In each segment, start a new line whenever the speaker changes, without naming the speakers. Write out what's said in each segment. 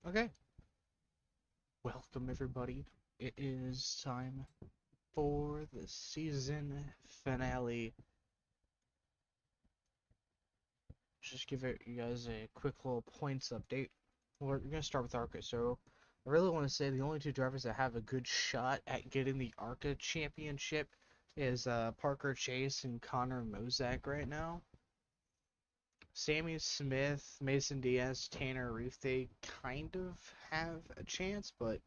Okay, welcome everybody. It is time for the season finale. Just give you guys a quick little points update. We're gonna start with ARCA. So, I really want to say the only two drivers that have a good shot at getting the ARCA championship is Parker Chase and Connor Mozak right now. Sammy Smith, Mason Diaz, Tanner Reef, they kind of have a chance, but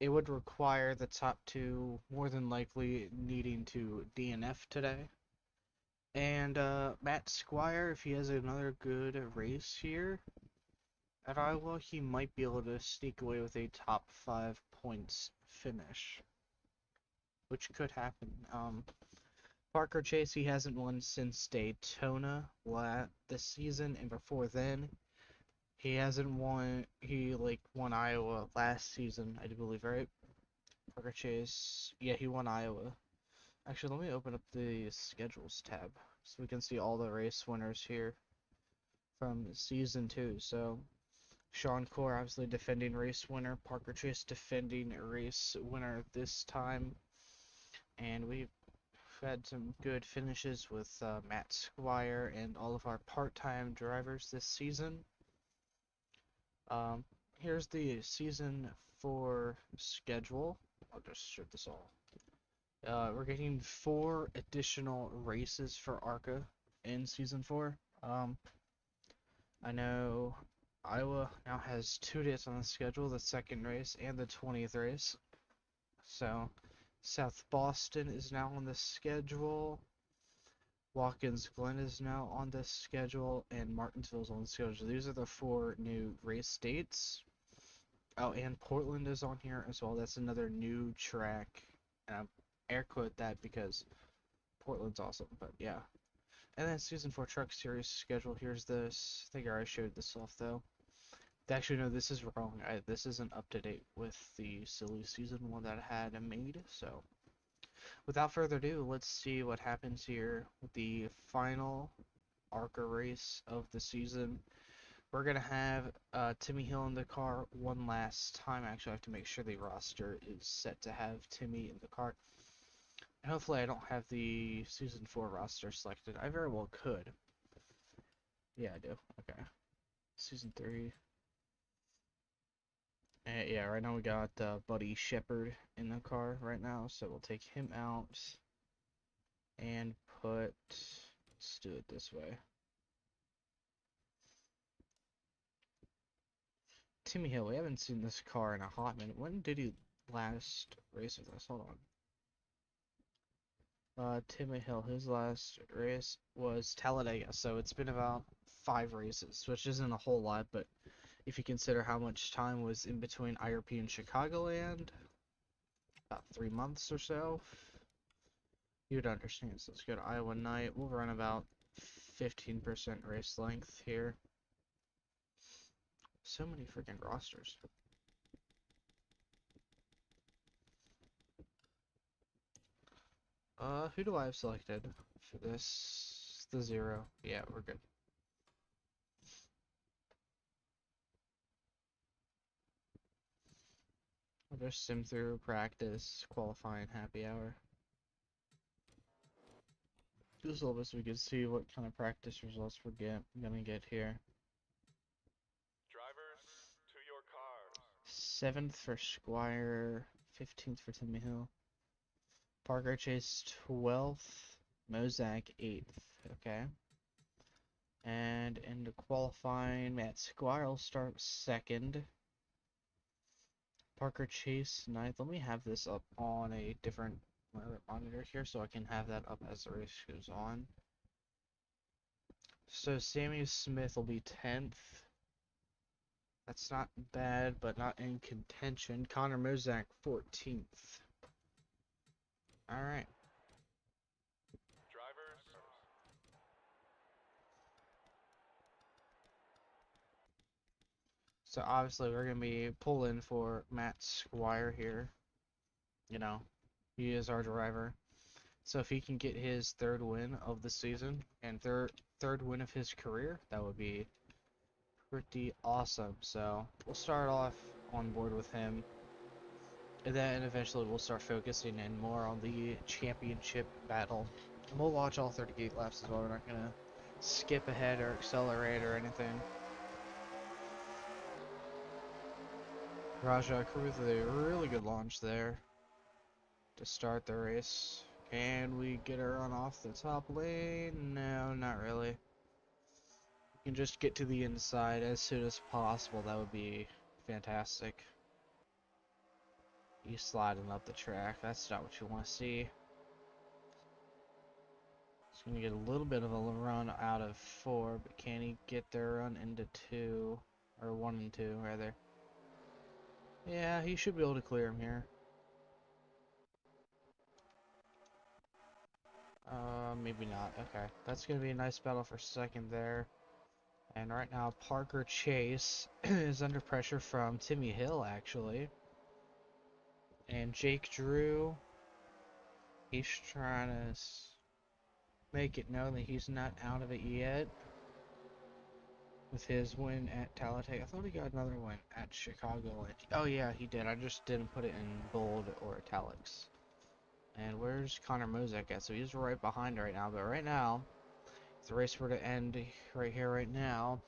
it would require the top two more than likely needing to DNF today. And Matt Squire, if he has another good race here at Iowa, he might be able to sneak away with a top 5 points finish, which could happen. Parker Chase, he hasn't won since Daytona this season, and before then, he hasn't won. He won Iowa last season, I do believe, right? Parker Chase, yeah, he won Iowa. Actually, let me open up the schedules tab so we can see all the race winners here from season 2. So, Sean Core, obviously defending race winner. Parker Chase defending race winner this time. And we've had some good finishes with Matt Squire and all of our part-time drivers this season. Here's the season 4 schedule. I'll just show this all. We're getting 4 additional races for ARCA in Season 4. I know Iowa now has 2 dates on the schedule, the second race and the 20th race. So, South Boston is now on the schedule. Watkins Glen is now on the schedule, and Martinsville's on the schedule. These are the 4 new race dates. Oh, and Portland is on here as well. That's another new track. And I'm air quote that because Portland's awesome, but yeah. And then Season 4 Truck Series schedule. Here's this. I think I already showed this off though. Actually, no, this is wrong. This isn't up to date with the silly Season 1 that I had made. So, without further ado, let's see what happens here with the final ARCA race of the season. We're going to have Timmy Hill in the car one last time. Actually, I have to make sure the roster is set to have Timmy in the car. And hopefully I don't have the Season 4 roster selected. I very well could. Yeah, I do. Okay. Season 3. Yeah, right now we got Buddy Shepard in the car right now, so we'll take him out and put... Let's do it this way. Timmy Hill, we haven't seen this car in a hot minute. When did he last race with us? Hold on. Timmy Hill, his last race was Talladega, so it's been about 5 races, which isn't a whole lot, but if you consider how much time was in between IRP and Chicagoland, about 3 months or so, you'd understand. So let's go to Iowa night. We'll run about 15% race length here. So many freaking rosters. Who do I have selected for this? The 0. Yeah, we're good. I'll just sim through practice, qualifying, happy hour. Do this a little bit so we can see what kind of practice results we're gonna get here.
Drivers, to your cars.
7th for Squire, 15th for Timmy Hill. Parker Chase 12th, Mozak 8th. Okay. And into qualifying, Matt Squire will start 2nd. Parker Chase 9th. Let me have this up on a different monitor here so I can have that up as the race goes on. So Sammy Smith will be 10th. That's not bad, but not in contention. Connor Mozak 14th. Alright.
Drivers.
So obviously we're going to be pulling for Matt Squire here. You know, he is our driver. So if he can get his 3rd win of the season and third win of his career, that would be pretty awesome. So we'll start off on board with him, and then eventually we'll start focusing in more on the championship battle. And we'll watch all 38 laps as well. We're not gonna skip ahead or accelerate or anything. Raja Cruz with a really good launch there to start the race. Can we get her on off the top lane? No, not really. We can just get to the inside as soon as possible. That would be fantastic. He's sliding up the track. That's not what you want to see. He's going to get a little bit of a run out of 4, but can he get their run into 2? Or 1 and 2, rather. Yeah, he should be able to clear him here. Maybe not. Okay. That's going to be a nice battle for second there. And right now, Parker Chase is under pressure from Timmy Hill, actually. And Jake Drew, he's trying to make it known that he's not out of it yet. With his win at Talladega. I thought he got another win at Chicago. Oh yeah, he did. I just didn't put it in bold or italics. And where's Connor Mozek at? So he's right behind right now. But right now, if the race were to end right here, right now,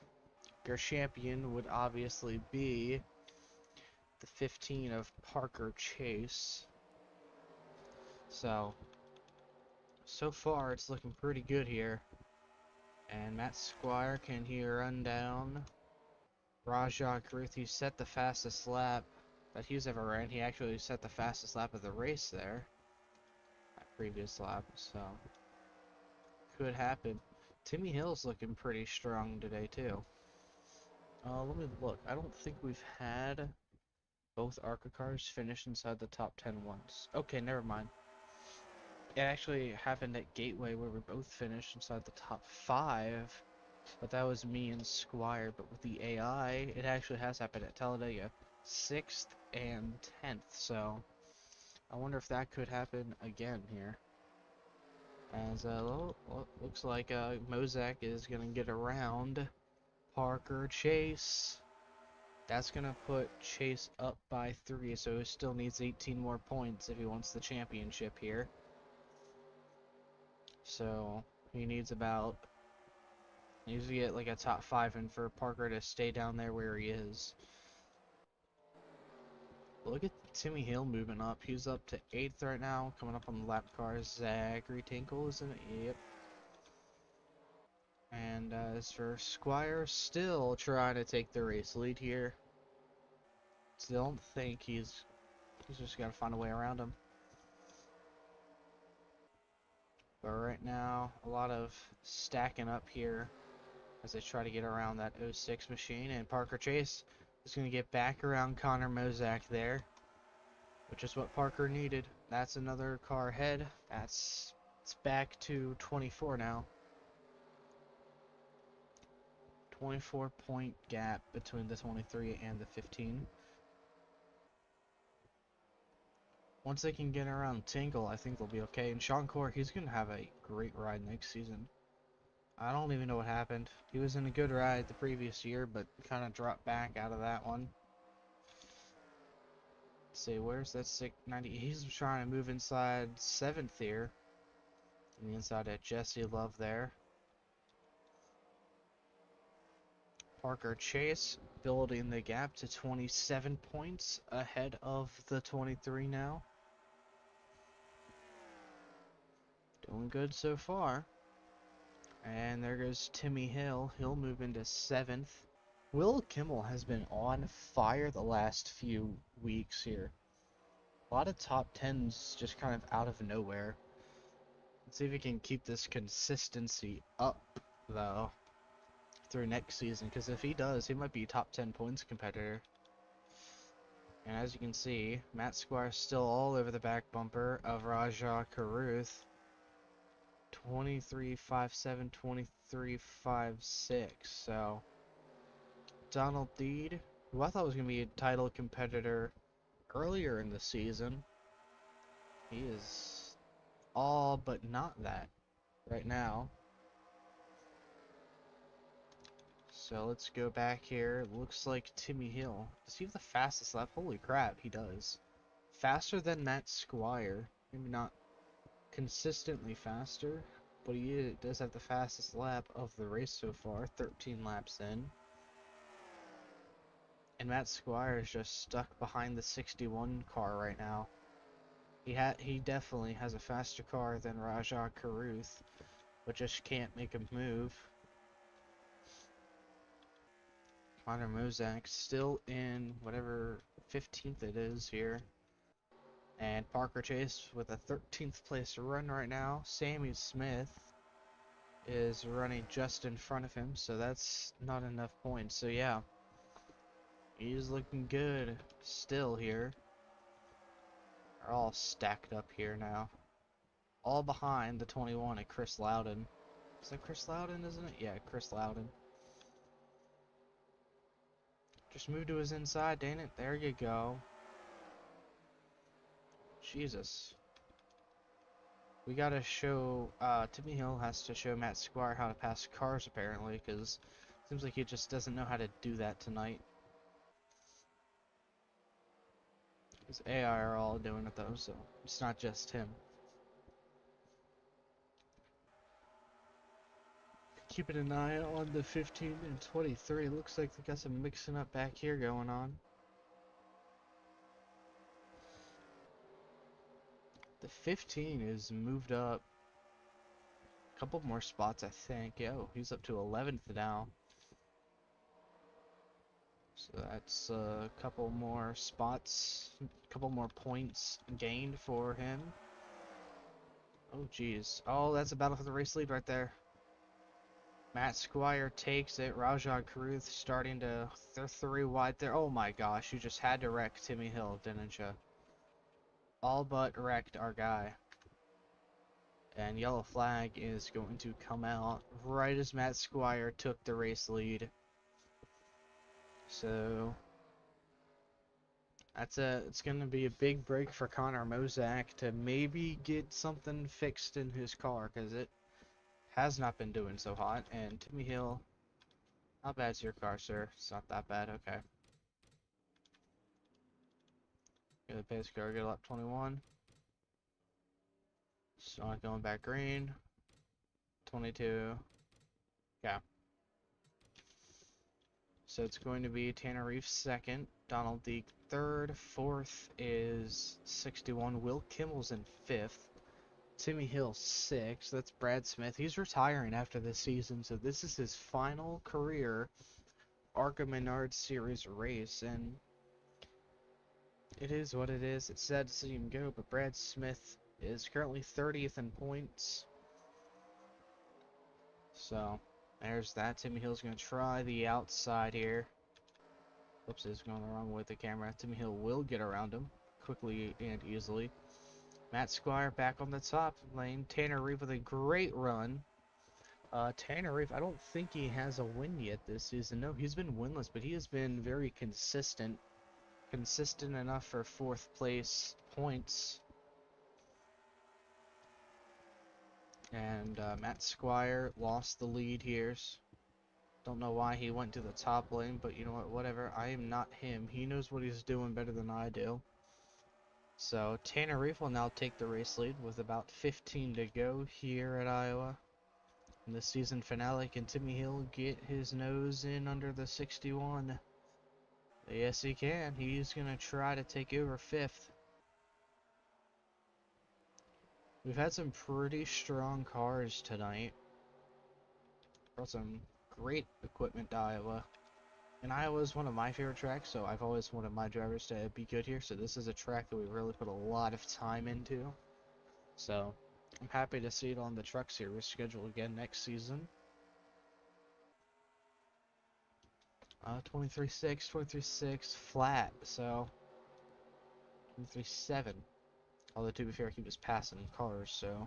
your champion would obviously be the 15 of Parker Chase. So far it's looking pretty good here. And Matt Squire, can he run down Rajah Caruthi? Set the fastest lap that he's ever ran. He actually set the fastest lap of the race there. That previous lap, so could happen. Timmy Hill's looking pretty strong today too. Let me look. I don't think we've had both ARCA cars finish inside the top 10 once. Okay, never mind. It actually happened at Gateway where we both finished inside the top 5, but that was me and Squire. But with the AI, it actually has happened at Talladega 6th and 10th, so I wonder if that could happen again here. As looks like Mozak is gonna get around Parker Chase. That's gonna put Chase up by 3, so he still needs 18 more points if he wants the championship here. So he needs to get like a top 5 and for Parker to stay down there where he is. Look at Timmy Hill moving up. He's up to 8th right now, coming up on the lap cars. Zachary Tinkle is in it. Yep. And as for Squire, still trying to take the race lead here. Still don't think he's just got to find a way around him. But right now, a lot of stacking up here as they try to get around that 06 machine. And Parker Chase is going to get back around Connor Mozak there, which is what Parker needed. That's another car ahead. It's back to 24 now. 24-point gap between the 23 and the 15. Once they can get around Tingle, I think they'll be okay. And Sean Core, he's going to have a great ride next season. I don't even know what happened. He was in a good ride the previous year, but kind of dropped back out of that one. Let's see, where's that 690? He's trying to move inside 7th here. And the inside at Jesse Love there. Parker Chase building the gap to 27 points ahead of the 23 now. Doing good so far. And there goes Timmy Hill. He'll move into 7th. Will Kimmel has been on fire the last few weeks here. A lot of top 10s just kind of out of nowhere. Let's see if he can keep this consistency up, though, through next season. Because if he does, he might be a top 10 points competitor. And as you can see, Matt Squire still all over the back bumper of Rajah Caruth. 23.57, 23.56. So, Donald Deed, who I thought was going to be a title competitor earlier in the season, he is all but not that right now. So let's go back here. Looks like Timmy Hill. Does he have the fastest lap? Holy crap, he does. Faster than Matt Squire. Maybe not consistently faster, but he does have the fastest lap of the race so far, 13 laps in. And Matt Squire is just stuck behind the 61 car right now. He definitely has a faster car than Rajah Caruth, but just can't make a move. Connor Mozak still in whatever 15th it is here. And Parker Chase with a 13th place run right now. Sammy Smith is running just in front of him, so that's not enough points. So yeah, he's looking good still here. They're all stacked up here now. All behind the 21 at Chris Loudon. Is that Chris Loudon, isn't it? Yeah, Chris Loudon. Just move to his inside, dang it. There you go. Jesus. We gotta show, Timmy Hill has to show Matt Squire how to pass cars apparently, because it seems like he just doesn't know how to do that tonight. His AI are all doing it though, so it's not just him. Keeping an eye on the 15 and 23. Looks like they got some mixing up back here going on. The 15 is moved up a couple more spots, I think. Yo, he's up to 11th now. So that's a couple more spots, a couple more points gained for him. Oh, geez. Oh, that's a battle for the race lead right there. Matt Squire takes it. Rajah Caruth starting to... They're 3 wide there. Oh my gosh, you just had to wreck Timmy Hill, didn't you? All but wrecked our guy. And yellow flag is going to come out right as Matt Squire took the race lead. So it's going to be a big break for Connor Mozak to maybe get something fixed in his car, because it has not been doing so hot. And Timmy Hill, how bad's your car, sir? It's not that bad, okay. Get the pace car, get lap 21. It's not going back green. 22. Yeah. So it's going to be Tanner Reef second, Donald Deek third, fourth is 61, Will Kimmel's in fifth, Timmy Hill sixth, that's Brad Smith. He's retiring after this season, so this is his final career ARCA Menard Series race, and it is what it is. It's sad to see him go, but Brad Smith is currently 30th in points. So there's that. Timmy Hill's going to try the outside here. Oops, it's going the wrong way with the camera. Timmy Hill will get around him quickly and easily. Matt Squire back on the top lane. Tanner Reeve with a great run. Tanner Reeve, I don't think he has a win yet this season. No, he's been winless, but he has been very consistent. Consistent enough for 4th place points. And Matt Squire lost the lead here. Don't know why he went to the top lane, but you know what, whatever. I am not him. He knows what he's doing better than I do. So Tanner Reef will now take the race lead with about 15 to go here at Iowa. In the season finale, can Timmy Hill get his nose in under the 61? Yes, he can. He's going to try to take over 5th. We've had some pretty strong cars tonight. Brought some great equipment to Iowa. And Iowa is one of my favorite tracks, so I've always wanted my drivers to be good here. So this is a track that we really put a lot of time into. So I'm happy to see it on the Truck Series schedule again next season. 23.6, 23.6 flat, so 23.7. Although to be fair, he was passing cars, so.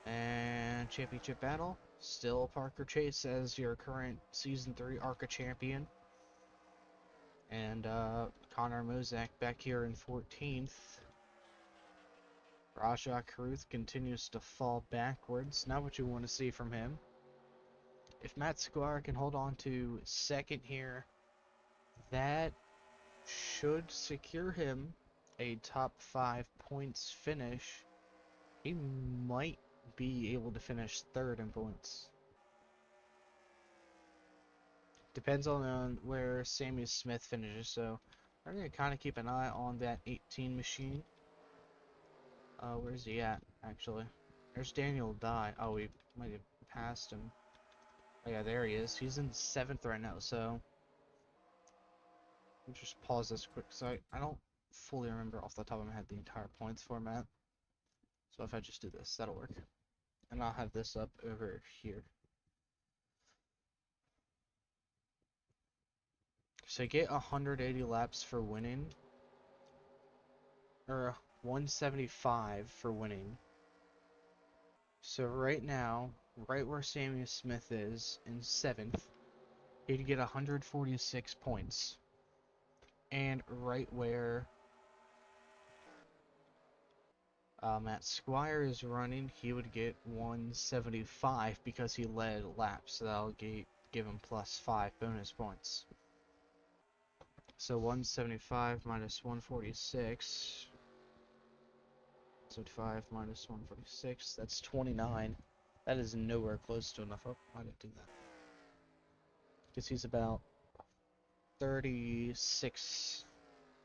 And championship battle, still Parker Chase as your current Season 3 ARCA champion. And Connor Mozak back here in 14th. Rajah Caruth continues to fall backwards. Not what you want to see from him. if Matt Squire can hold on to second here, that should secure him a top 5 points finish. He might be able to finish third in points. Depends on where Sammy Smith finishes, so I'm going to kind of keep an eye on that 18 machine. Where's he at, actually? There's Daniel Dye. Oh, we might have passed him. Oh, yeah, there he is. He's in 7th right now, so let me just pause this quick. So I don't fully remember off the top of my head the entire points format. So if I just do this, that'll work. And I'll have this up over here. So get 180 laps for winning, or 175 for winning. So right now, right where Samuel Smith is in 7th, he'd get 146 points. And right where Matt Squire is running, he would get 175 because he led laps. So that'll give him plus 5 bonus points. So 175 minus 146. 75 minus 146, that's 29. That is nowhere close to enough. Oh, I didn't do that. Because he's about 36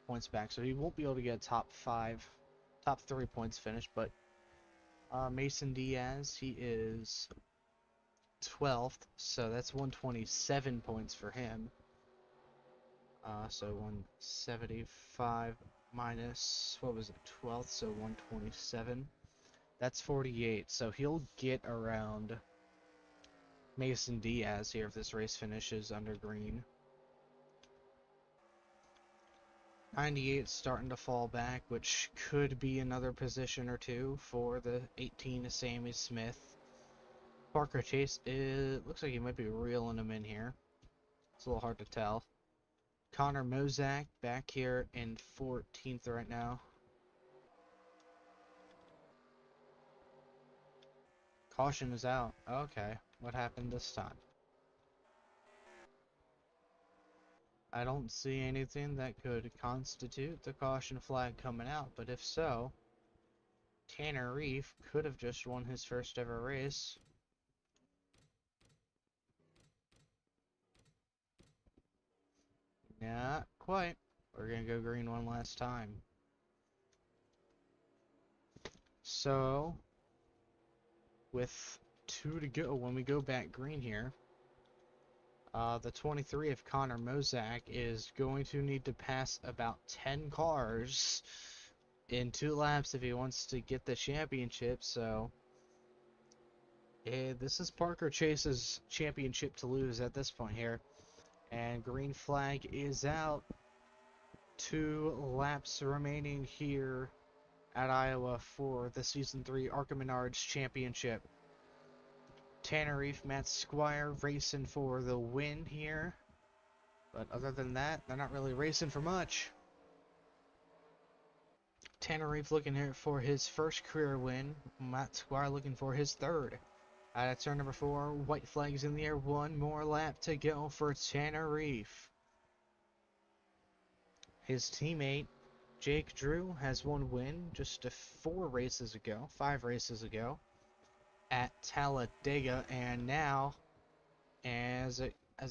points back, so he won't be able to get top 3 points finished, but Mason Diaz, he is 12th, so that's 127 points for him. So 175 minus, what was it, 12th, so 127. That's 48, so he'll get around Mason Diaz here if this race finishes under green. 98 starting to fall back, which could be another position or two for the 18 Sammy Smith. Parker Chase, it looks like he might be reeling him in here. It's a little hard to tell. Connor Mozak back here in 14th right now. Caution is out. Okay, what happened this time? I don't see anything that could constitute the caution flag coming out, but if so, Tanner Reef could have just won his first ever race. Not quite. We're gonna go green one last time. So, with 2 to go, when we go back green here, the 23 of Connor Mozak is going to need to pass about 10 cars in 2 laps if he wants to get the championship. So, this is Parker Chase's championship to lose at this point here. And green flag is out. 2 laps remaining here at Iowa for the Season 3 ARCA Menards Championship. Tanner Reef, Matt Squire racing for the win here. But other than that, they're not really racing for much. Tanner Reef looking here for his first career win. Matt Squire looking for his third. At turn number 4, white flags in the air. 1 more lap to go for Tanner Reef. His teammate, Jake Drew, has 1 win just 5 races ago. At Talladega, and now as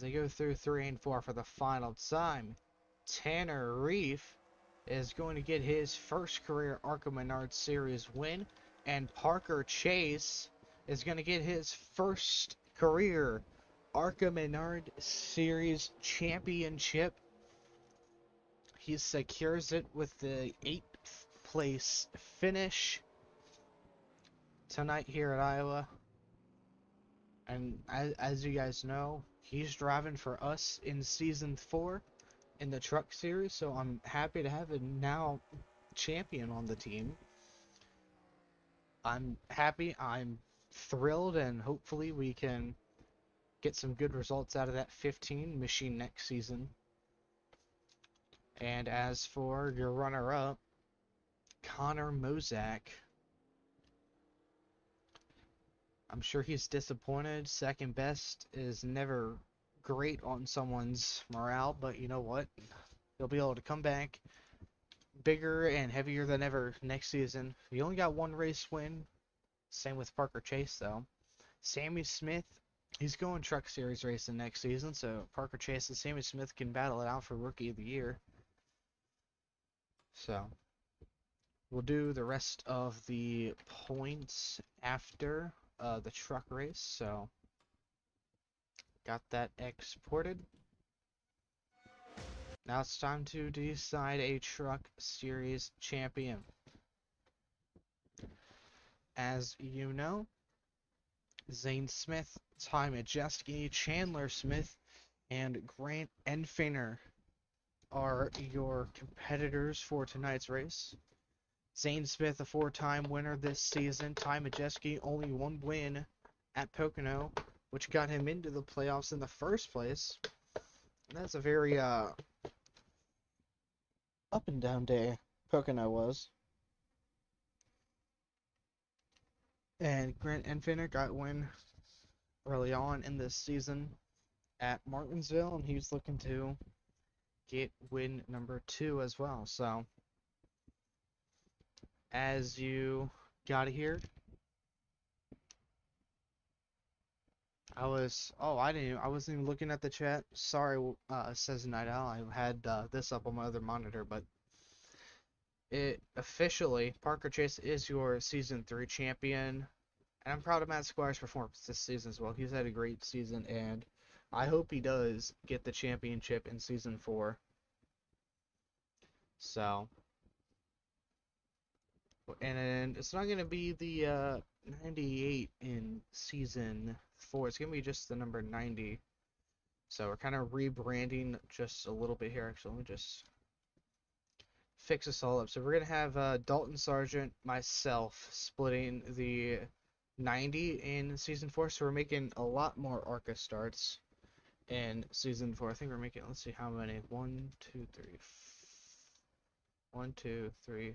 they go through 3 and 4 for the final time, Tanner Reef is going to get his first career ARCA Menards Series win, and Parker Chase is going to get his first career ARCA Menards Series championship. He secures it with the 8th place finish tonight here at Iowa. And as you guys know, he's driving for us in Season 4 in the Truck Series, so I'm happy to have a now champion on the team. I'm happy, I'm thrilled, and hopefully we can get some good results out of that 15 machine next season. And as for your runner-up, Connor Mozak, I'm sure he's disappointed. Second best is never great on someone's morale, but you know what? He'll be able to come back bigger and heavier than ever next season. He only got one race win. Same with Parker Chase, though. Sammy Smith, he's going Truck Series racing next season, so Parker Chase and Sammy Smith can battle it out for Rookie of the Year. So, we'll do the rest of the points after the truck race. So, got that exported. Now it's time to decide a Truck Series champion. As you know, Zane Smith, Ty Majeski, Chandler Smith, and Grant Enfinger are your competitors for tonight's race. Zane Smith, a four-time winner this season. Ty Majeski, only one win at Pocono, which got him into the playoffs in the first place. That's a very up and down day Pocono was. And Grant Enfinger got a win early on in this season at Martinsville, and he's looking to get win number 2 as well. So, as you got here, I wasn't even looking at the chat. Sorry, says Night Owl. I had this up on my other monitor, but it officially, Parker Chase is your Season 3 champion. And I'm proud of Matt Squire's performance this season as well. He's had a great season, and I hope he does get the championship in Season 4. So, and it's not going to be the 98 in Season 4. It's going to be just the number 90. So we're kind of rebranding just a little bit here. Actually, let me just fix this all up. So we're going to have Dalton Sargent, myself, splitting the 90 in Season 4. So we're making a lot more ARCA starts in Season 4. I think we're making, let's see how many. 1, 2, 3. 1, 2, 3,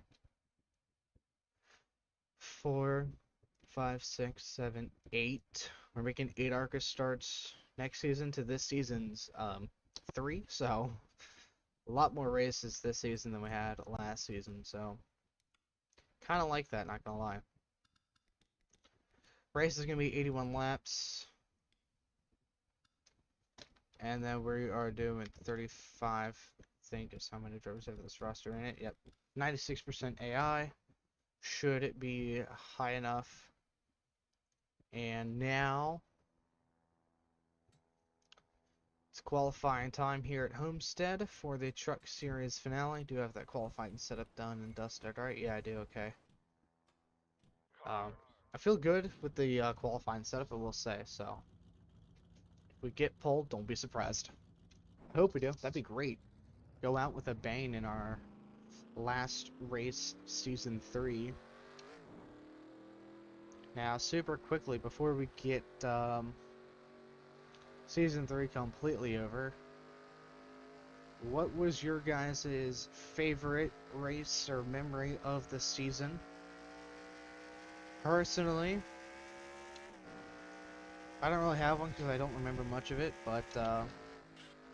4, 5, 6, 7, 8. We're making 8 ARCA starts next season to this season's 3. So a lot more races this season than we had last season. So kind of like that, not gonna lie. Race is gonna be 81 laps. And then we are doing 35, I think is how many drivers have this roster in it. Yep. 96% AI. Should it be high enough? And now it's qualifying time here at Homestead for the Truck Series finale. Do have that qualifying setup done and dusted, right? Yeah, I do, okay. I feel good with the qualifying setup, I will say, so. If we get pulled, don't be surprised. I hope we do. That'd be great. Go out with a bang in our last race, Season 3. Now, super quickly, before we get Season 3 completely over, what was your guys' favorite race or memory of the season? Personally, I don't really have one because I don't remember much of it, but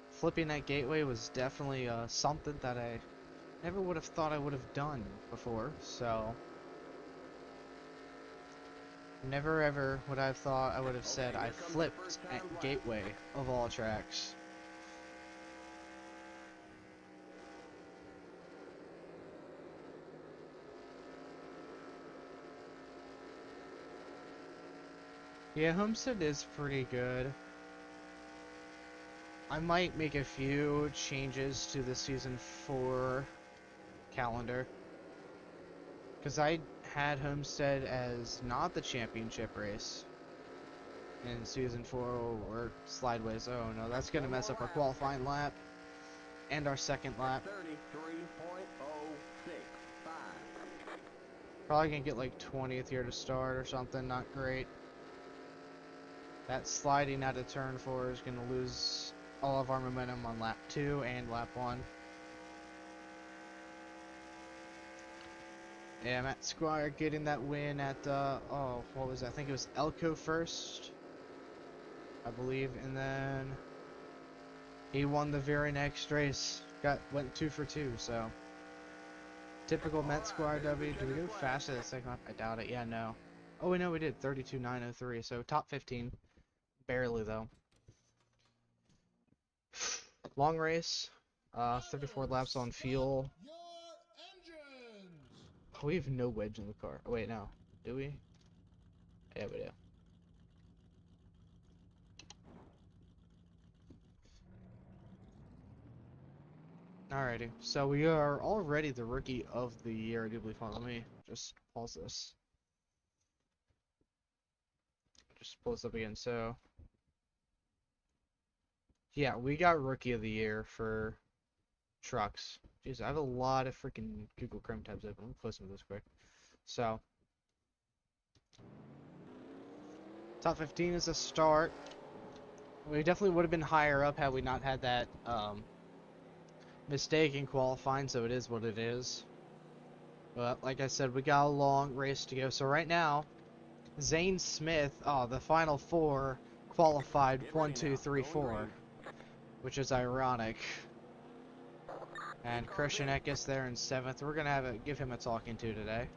flipping that gateway was definitely something that I never would have thought I would have done before, so never ever would I have thought I would have said I flipped at Gateway of all tracks. Yeah, Homestead is pretty good. I might make a few changes to the Season 4 calendar, because I had Homestead as not the championship race in Season 4, or Slideways. Oh no, that's going to mess up our qualifying lap and our second lap. Probably going to get like 20th here to start or something, not great. That sliding out of turn 4 is going to lose all of our momentum on lap 2 and lap 1. Yeah, Matt Squire getting that win at, oh, what was that? I think it was Elko first, I believe, and then he won the very next race. Went 2 for 2, so typical Matt Squire W. Do we go faster the second lap? I doubt it. Yeah, no. Oh, we know we did 32.903, so top 15, barely though. Long race, 34 laps on fuel. We have no wedge in the car. Oh, wait, no. Do we? Yeah, we do. Alrighty, so we are already the rookie of the year, I do believe. Hold on, let me just pause this. Just pull this up again. So, yeah, we got rookie of the year for trucks. Jeez, I have a lot of freaking Google Chrome tabs open. Let me close some of those quick. So, top 15 is a start. We definitely would have been higher up had we not had that mistake in qualifying, so it is what it is. But like I said, we got a long race to go. So right now, Zane Smith, the final four qualified 1, 2, 3, 4, which is ironic. And Christian Eckes there in 7th. We're gonna give him a talking to today.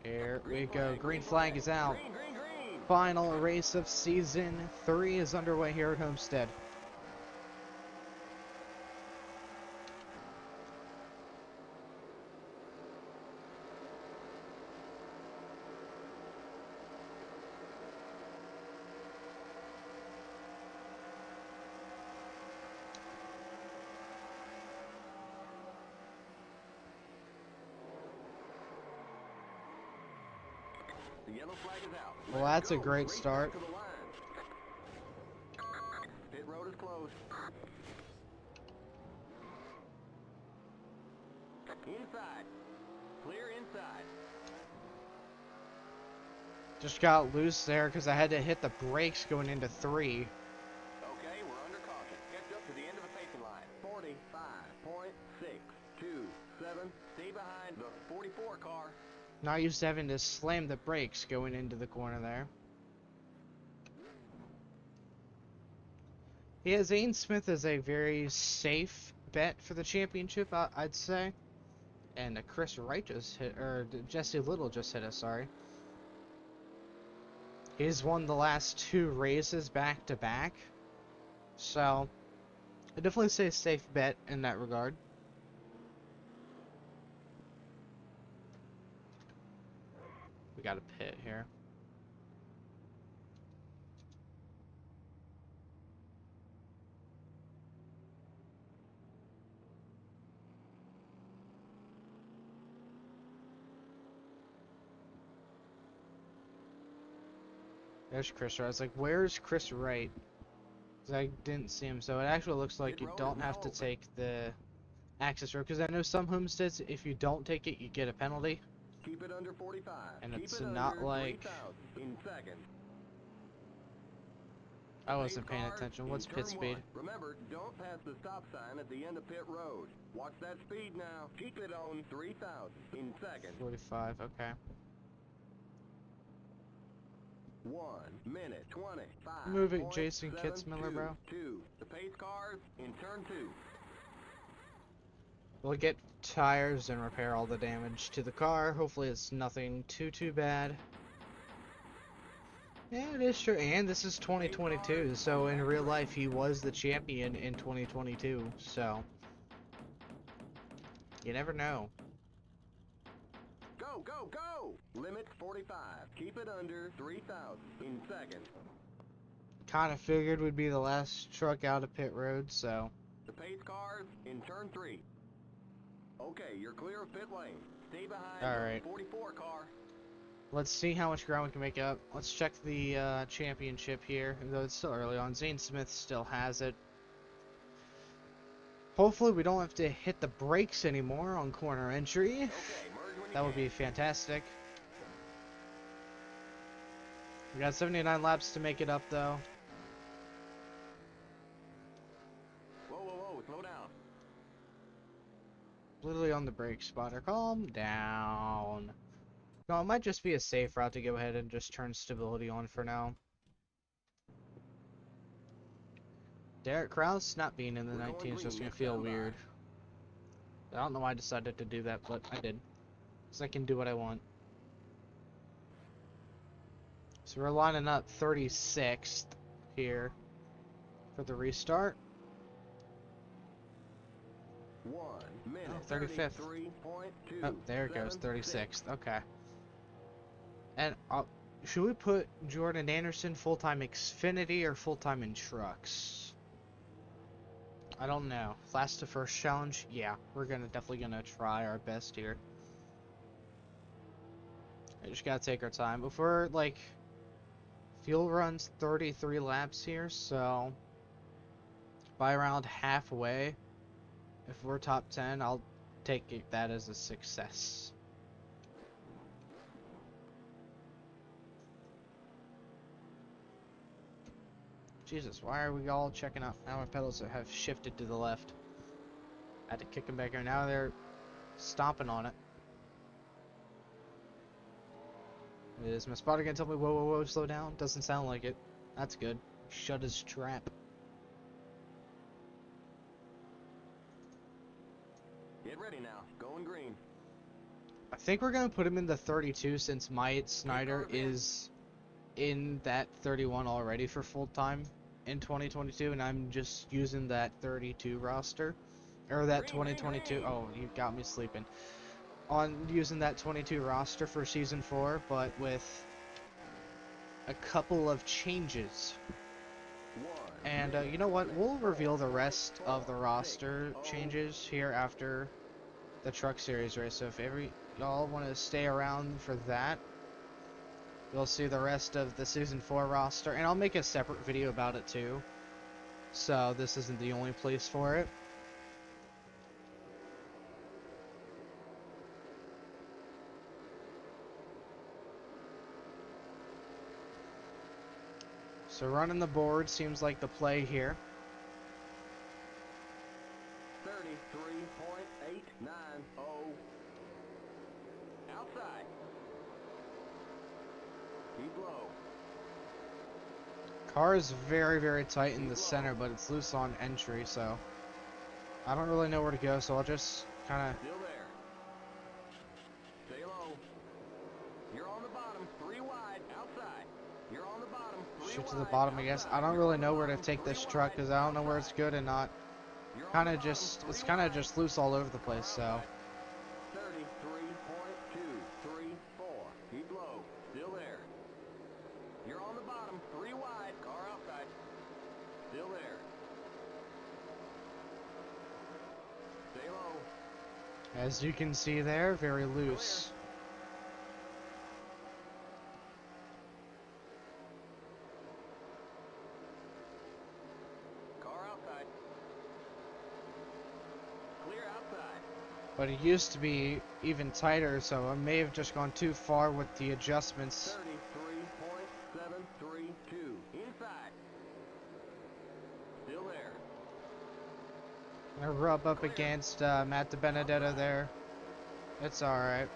Here we go. Green flag is out. Final race of season 3 is underway here at Homestead.
The yellow flag is out.
Well, that's a great start.
Pit road is closed. Inside. Clear inside.
Just got loose there because I had to hit the brakes going into 3.
Okay, we're under caution. Catch up to the end of the pacing line. 45.627. Stay behind the 44 car.
Not used to having to slam the brakes going into the corner there. Yeah, Zane Smith is a very safe bet for the championship, I'd say. And Chris Wright just hit, or Jesse Little just hit us, sorry. He's won the last 2 races back to back. So, I definitely say safe bet in that regard. We got a pit here. There's Chris Wright. I was like, where's Chris Wright? Because I didn't see him. So it actually looks like you don't have to take the access road. Because I know some homesteads, if you don't take it, you get a penalty.
Keep it under 45.
And
Keep
it's
it
not
under
like...
3,000 in seconds.
I wasn't paying attention. What's pit speed?
Remember, don't pass the stop sign at the end of pit road. Watch that speed now. Keep it on 3,000 in seconds.
45, okay.
1 minute 25.
Moving Jason Kitzmiller, bro.
2. The pace cars in turn 2.
We'll get tires and repair all the damage to the car. Hopefully it's nothing too bad. Yeah, it is true. And this is 2022, so in real life he was the champion in 2022, so you never know.
Go, go, go! Limit 45. Keep it under 3,000 in seconds.
Kind of figured we'd be the last truck out of pit road, so.
The pace cars in turn 3. Okay, you're clear of pit lane. Stay behind the 44 car.
Let's see how much ground we can make up. Let's check the championship here, though it's still early on. Zane Smith still has it. Hopefully we don't have to hit the brakes anymore on corner entry.
Okay,
that would be fantastic. We got 79 laps to make it up, though.
Whoa, whoa, whoa, slow down.
literally on the brake spotter. Calm down. No, it might just be a safe route to go ahead and just turn stability on for now. Derek Krause not being in the 19 is just going to feel weird. I don't know why I decided to do that, but I did. Because I can do what I want. So we're lining up 36th here for the restart.
1 minute,
oh, 35th. Oh, there it goes, 36th. Okay. And should we put Jordan Anderson full-time Xfinity or full-time in trucks? I don't know. Last to first challenge? Yeah, we're definitely gonna try our best here. I just gotta take our time. Before, like, fuel runs 33 laps here, so by around halfway, if we're top 10, I'll take that as a success. Jesus, why are we all checking out? Now our pedals have shifted to the left. I had to kick them back here. Now they're stomping on it. Is my spotter gonna tell me, whoa, whoa, whoa, slow down? Doesn't sound like it. That's good. Shut his trap.
Get ready now. Going green.
I think we're gonna put him in the 32 since Myatt Snyder is in that 31 already for full time in 2022, and I'm just using that 32 roster. Or that 2022. Oh, you got me sleeping. On using that 22 roster for season 4, but with a couple of changes. And you know what? We'll reveal the rest of the roster changes here after the Truck Series race. So if y'all want to stay around for that, you'll see the rest of the season 4 roster, and I'll make a separate video about it too. So this isn't the only place for it. So running the board seems like the play here.
33.890. Outside. Keep low.
Car is very, very tight in the center, but it's loose on entry, so I don't really know where to go, so I'll just kind of...
Still there. Stay low. You're on the bottom, 3 wide, outside. You're on the bottom, 3
shoot to
wide,
the bottom, I guess.
outside.
I don't really know where to take this truck, because I don't know where it's good and not. Kind of just, it's kind of just loose all over the place, so...
33.234. Keep low. Still there. You're on the bottom, 3 wide, car outside. Still there. Stay low.
As you can see there, very loose.
Car outside. Clear outside.
But it used to be even tighter, so I may have just gone too far with the adjustments.
33.732. Inside. Still there.
I rub up against Matt DiBenedetto there. It's alright.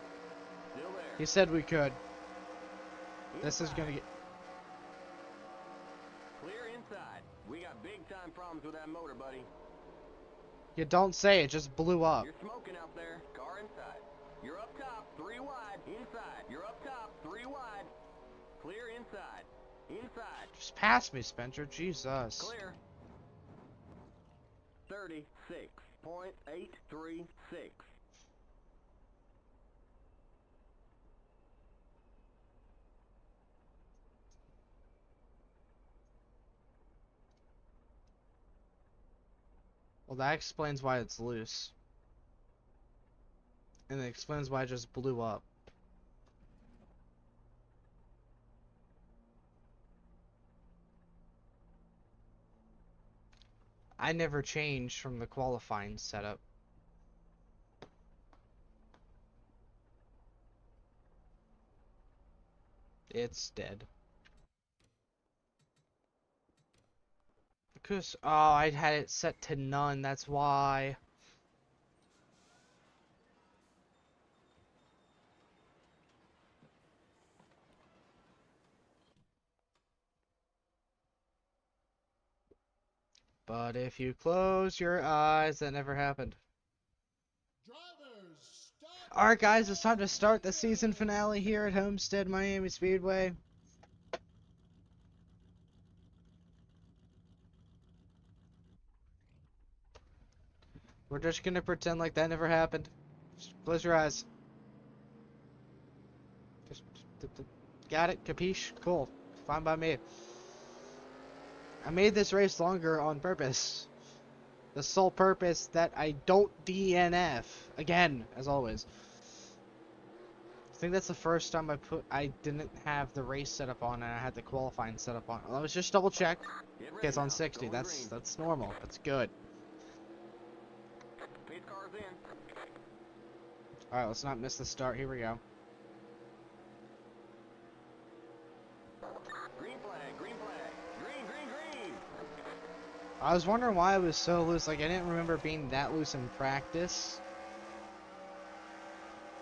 Still there.
He said we could. This is gonna get...
Clear inside. We got big time problems with that motor, buddy.
You don't say, it just blew up.
You're smoking out there. Car inside. You're up top, 3 wide. Inside. You're up top, 3 wide. Clear inside. Inside.
Just pass me, Spencer. Jesus.
Clear. 36.836.
Well, that explains why it's loose. And it explains why it just blew up. I never changed from the qualifying setup. It's dead. Because, oh, I had it set to none, that's why. But if you close your eyes, that never happened. Alright guys, it's time to start the season finale here at Homestead Miami Speedway. We're just gonna pretend like that never happened. Just close your eyes. Just, got it? Capiche? Cool. Fine by me. I made this race longer on purpose. The sole purpose that I don't DNF. Again, as always. I think that's the first time I didn't have the race set up on and I had the qualifying set up on. Let's just double check. Okay, it's on 60. That's normal. That's good. Alright, let's not miss the start. Here we go.
Green flag, green flag. Green, green, green.
I was wondering why it was so loose. Like, I didn't remember being that loose in practice.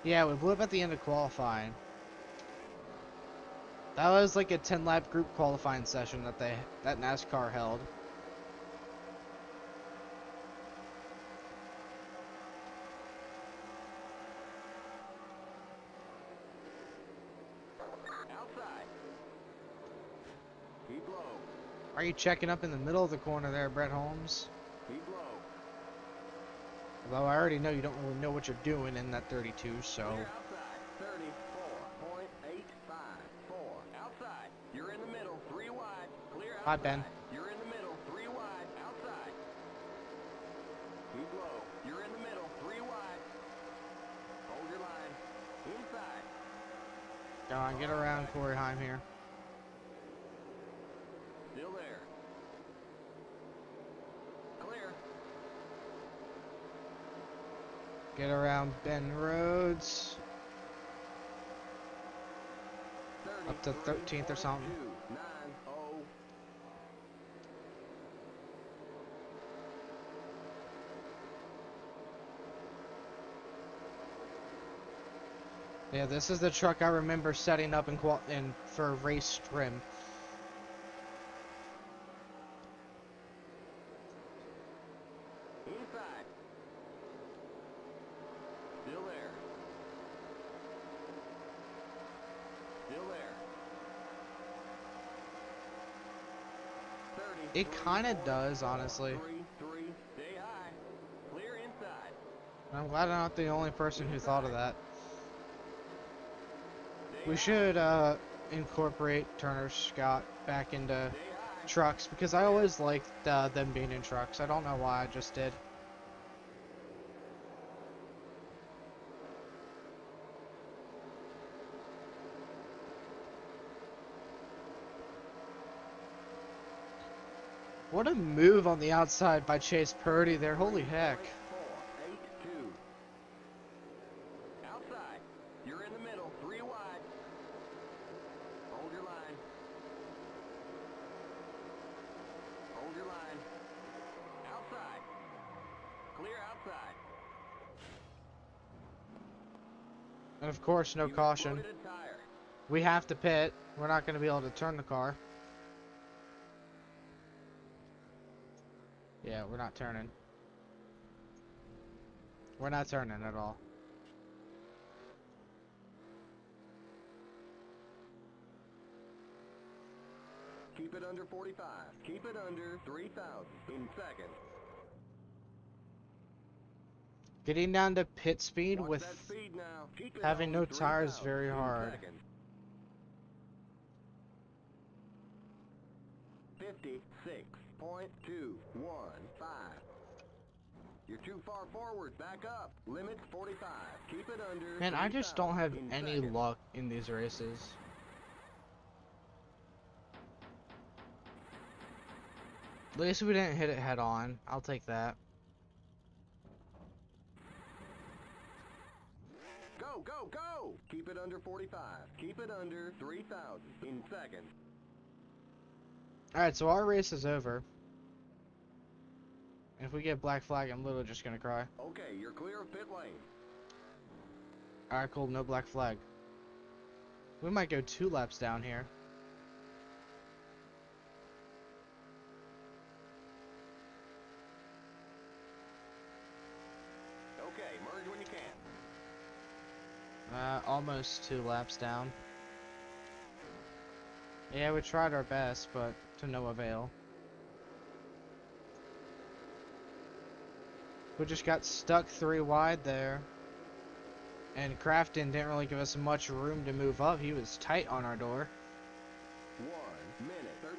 Yeah, we blew up at the end of qualifying. That was like a 10-lap group qualifying session that NASCAR held.
Outside. Keep low.
Are you checking up in the middle of the corner there, Brett Holmes?
Keep low.
Although I already know you don't really know what you're doing in that 32, so...
Clear outside. 34.854. Outside. You're in the middle. 3 wide. Clear outside.
Hi, Ben.
You're in the middle. 3 wide. Outside. Keep low. You're in the middle. 3 wide. Hold your line. Inside.
Come on, get around Corey Heim here.
Still there. Clear.
Get around Ben Rhodes.
30,
Up to 13th or something.
90.
Yeah, this is the truck I remember setting up in for race trim.
Inside. Still there. Still there. 30.
It kind of does, honestly.
3. Stay high. Clear inside.
I'm glad I'm not the only person who thought of that.
Stay
We
high.
should incorporate Turner Scott back into
Stay high.
trucks because I always liked them being in trucks. I don't know why, I just did. What a move on the outside by Chase Purdy there. Holy heck.
4.82. Outside. You're in the middle. 3 wide. Hold your line. Hold your line. Outside. Clear outside.
And of course, no
You
caution.
exploded a tire.
We have to pit. We're not going to be able to turn the car. Yeah, we're not turning. We're not turning at all.
Keep it under 45. Keep it under 3,000 in seconds.
Getting down to pit speed
Watch
with
that speed now. Keep it
having no
on
tires is
3,000
very
in
hard.
seconds. 56.215. You're too far forward. Back up. Limit 45. Keep it under.
Man, I just don't have
3,000 in
any
seconds.
luck in these races. At least we didn't hit it head on. I'll take that.
Go, go, go! Keep it under 45. Keep it under 3,000 in seconds.
Alright, so our race is over. If we get black flag, I'm literally just gonna cry.
Okay, you're clear of pit lane.
Alright, cool, no black flag. We might go 2 laps down here. Almost 2 laps down. Yeah, we tried our best, but to no avail. We just got stuck 3 wide there. And Crafton didn't really give us much room to move up. He was tight on our door.
1 minute 13.010.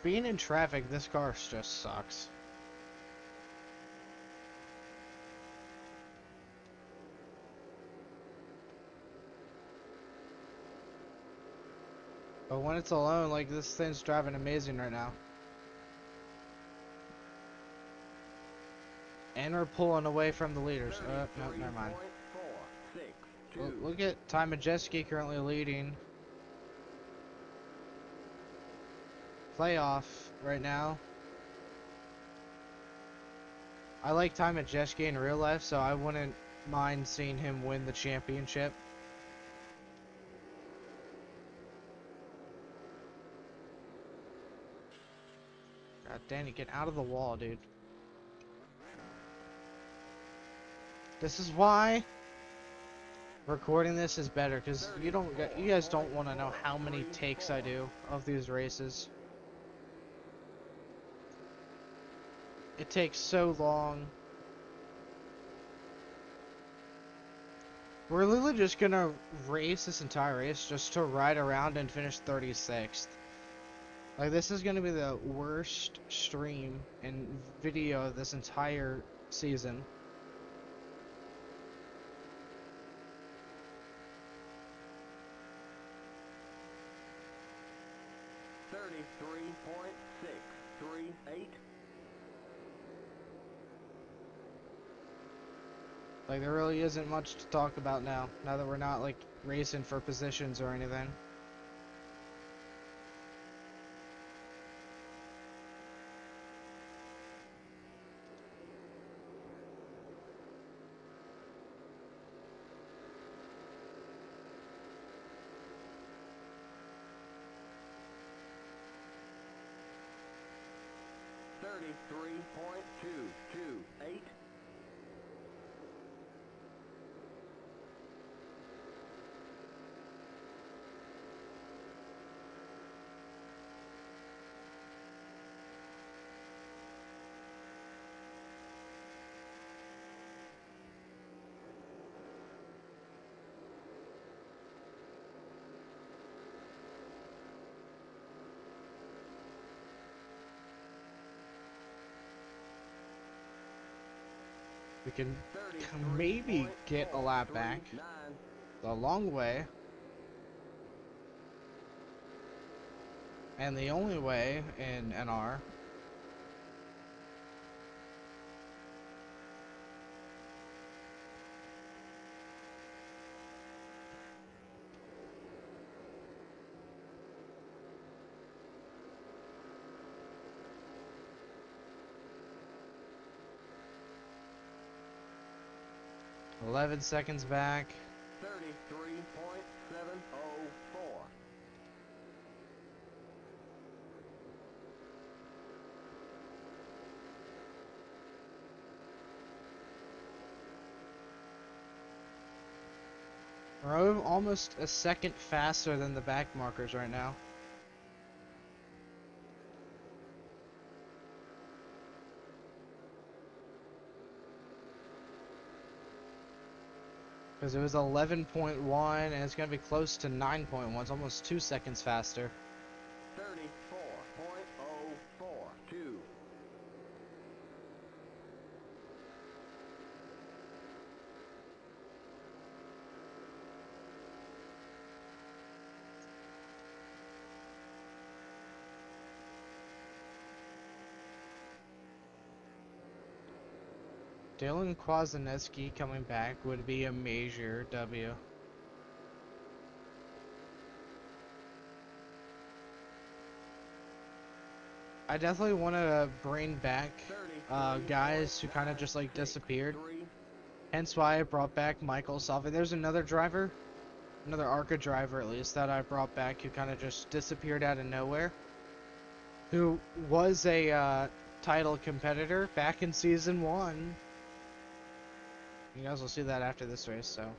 Being in traffic, this car just sucks. But when it's alone, like, this thing's driving amazing right now. And we're pulling away from the leaders. No, never mind.
33.462.
Look at Ty Majeski currently leading. Playoff right now. I like Ty Majeski in real life, so I wouldn't mind seeing him win the championship. God damn it, get out of the wall, dude. This is why recording this is better, because you guys don't want to know how many takes I do of these races. It takes so long. We're literally just gonna race this entire race just to ride around and finish 36th. Like, this is gonna be the worst stream and video of this entire season.
.638.
Like, there really isn't much to talk about now that we're not, like, racing for positions or anything.
.228.
We can maybe get a lap back the long way. And the only way in NR. $11 seconds back.
33.704.
We're almost a second faster than the back markers right now. Because it was 11.1 and it's going to be close to 9.1. It's almost 2 seconds faster.
34.042.
Dylan Kwasniewski coming back would be a major W. I definitely want to bring back guys who kind of just like disappeared. Hence why I brought back Michael Salvi. There's another driver Another ARCA driver, at least, that I brought back who kind of just disappeared out of nowhere. Who was a title competitor back in Season 1. You guys will see that after this race, so.